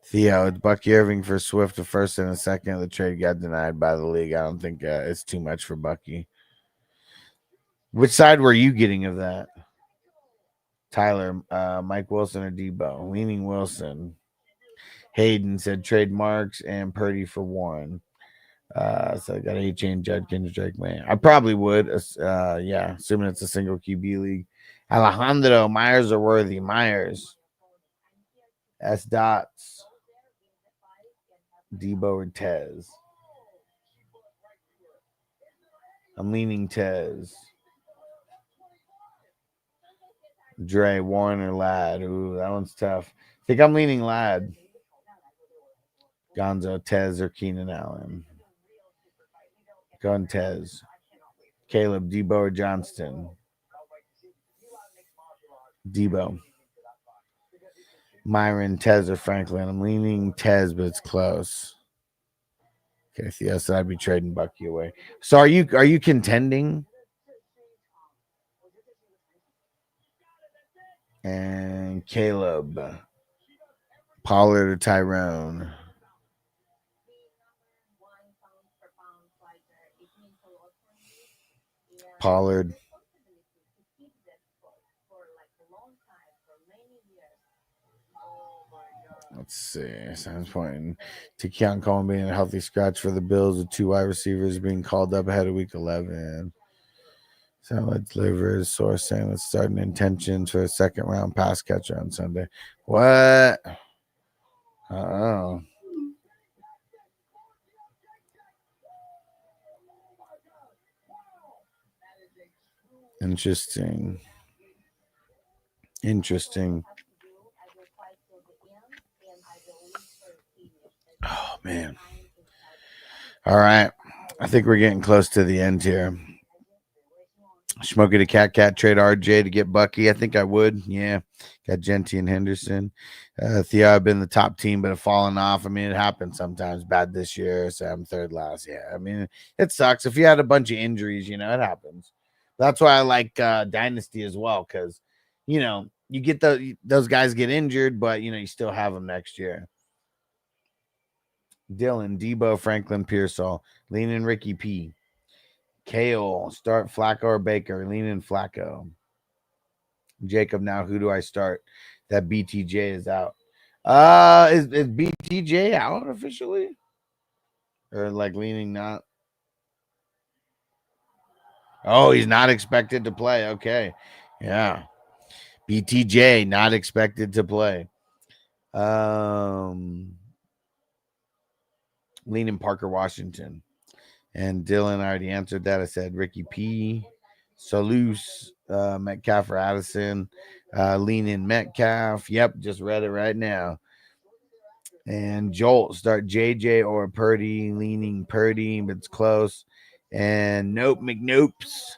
Theo, it's Bucky Irving for Swift, the first and the second. The trade got denied by the league. I don't think it's too much for Bucky. Which side were you getting of that? Tyler, Mike Wilson or Debo? Leaning Wilson. Hayden said trade Marks and Purdy for Warren. So I got A-Chain, Judkins, Drake, man. I probably would. Yeah, assuming it's a single QB league. Alejandro, Myers or Worthy? Myers. S. Dots. Debo or Tez? I'm leaning Tez. Dre, Warren or Ladd? Ooh, that one's tough. I think I'm leaning Ladd. Gonzo, Tez, or Keenan Allen? Gun Tez. Caleb, Debo, or Johnston? Debo. Myron, Tez, or Franklin? I'm leaning Tez, but it's close. Okay, so yes, I'd be trading Bucky away. So are you contending? And Caleb, Pollard or Tyrone? Pollard. Let's see. Sounds pointing to Keon Coleman being a healthy scratch for the Bills with 2 wide receivers being called up ahead of week 11. Sound like delivers source saying let's start intentions for a second round pass catcher on Sunday. What? Interesting. Oh, man. All right. I think we're getting close to the end here. Smoky the Cat trade RJ to get Bucky. I think I would. Yeah. Got Genty and Henderson. Theo, I've been the top team, but have fallen off. I mean, it happens sometimes. Bad this year. So I'm third last. Yeah. I mean, it sucks. If you had a bunch of injuries, it happens. That's why I like Dynasty as well. Because, you get those guys get injured, but, you still have them next year. Dylan, Debo, Franklin, Pearsall. Lean in Ricky P. Kale, start Flacco or Baker. Lean in Flacco. Jacob, now who do I start? That BTJ is out. Is BTJ out officially? Or leaning not? Oh, he's not expected to play. Okay. Yeah. BTJ not expected to play. Leaning Parker Washington. And Dylan already answered that. I said Ricky P. Solus, Metcalf or Addison. Lean in Metcalf. Yep, just read it right now. And Jolt, start JJ or Purdy, leaning Purdy, but it's close. And nope, McNopes.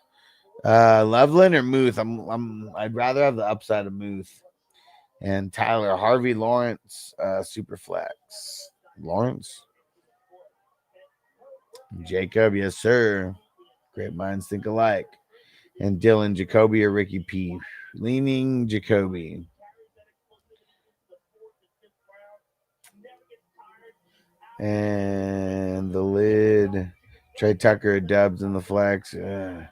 Loveland or Muth? I'd rather have the upside of Muth. And Tyler, Harvey Lawrence, Superflex. Lawrence. Jacob, yes, sir. Great minds think alike. And Dylan, Jacoby or Ricky P. Leaning Jacoby. And the lid. Trey Tucker, Dubs, and the flex. I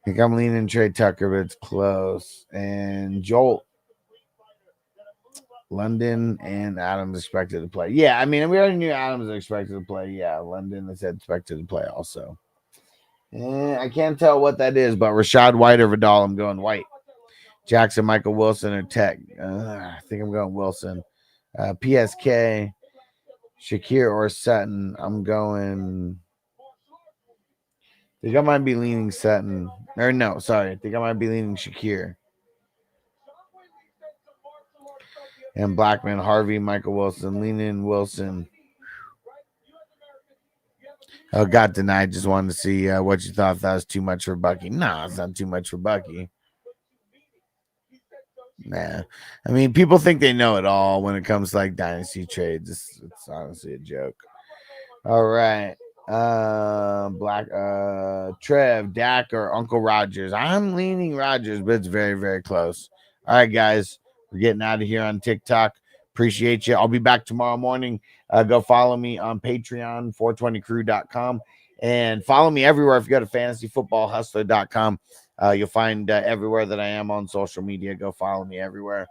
think I'm leaning Trey Tucker, but it's close. And Jolt. London and Adams expected to play. Yeah, I mean, we already knew Adams was expected to play. Yeah, London is expected to play also. And I can't tell what that is, but Rashad White or Vidal, I'm going White. Jackson, Michael Wilson, or Tech. I think I'm going Wilson. PSK, Shakir or Sutton. I'm going. I think I might be leaning Sutton. Or no, sorry. I think I might be leaning Shakir. And Blackman, Harvey, Michael Wilson, leaning Wilson. Oh, got denied. Just wanted to see what you thought. If that was too much for Bucky. No, it's not too much for Bucky. Nah. I mean, people think they know it all when it comes to like dynasty trades. It's honestly a joke. All right. Trev, Dak, or Uncle Rogers. I'm leaning Rogers, but it's very, very close. All right, guys. We're getting out of here on TikTok. Appreciate you. I'll be back tomorrow morning. Go follow me on Patreon, 420crew.com. And follow me everywhere. If you go to fantasyfootballhustler.com, you'll find everywhere that I am on social media. Go follow me everywhere.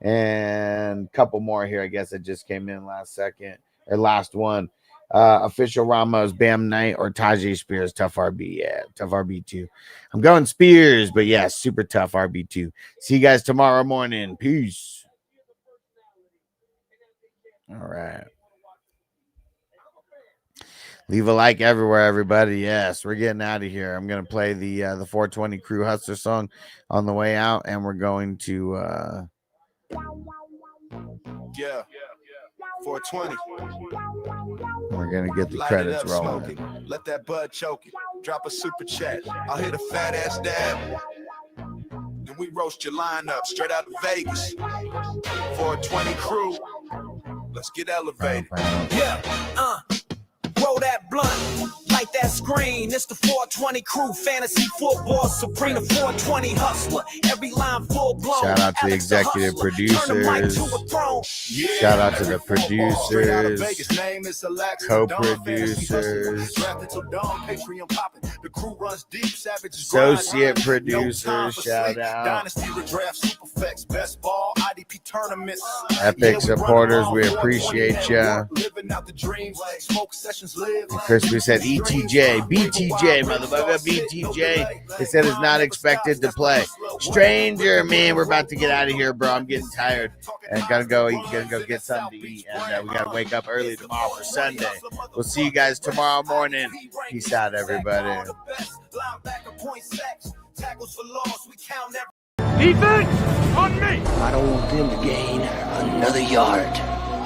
And a couple more here, I guess, that just came in last one. Official Ramos, Bam Knight, or Tajay Spears, tough RB. Yeah, tough RB2. I'm going Spears, but yeah, super tough RB2. See you guys tomorrow morning. Peace. All right. Leave a like everywhere, everybody. Yes, we're getting out of here. I'm going to play the 420 Crew Hustler song on the way out, and we're going to... Yeah. 420. We're gonna get the credits rolling. Let that bud choke it. Drop a super chat. I'll hit a fat ass dab. Then we roast your lineup straight out of Vegas. 420 Crew. Let's get elevated. Yeah, roll that blunt, light that screen. It's the 420 Crew, fantasy football supreme, the 420 hustler. Every line full blown. Shout out to the executive producers. Shout out to the producers, co-producers, associate producers. Shout out. Epic supporters, we appreciate you. Crispy said ETJ, BTJ, motherfucker, BTJ. They said it's not expected to play. Stranger, man, we're about to get out of here, bro. I'm getting tired. And gotta go get something to eat. And we gotta wake up early tomorrow for Sunday. We'll see you guys tomorrow morning. Peace out, everybody. Defense on me. I don't want them to gain another yard.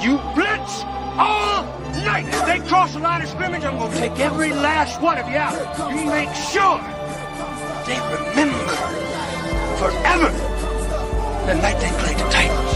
You blitz all night. If they cross the line of scrimmage, I'm going to take every last one of you out. You make sure they remember forever the night they played the Titans.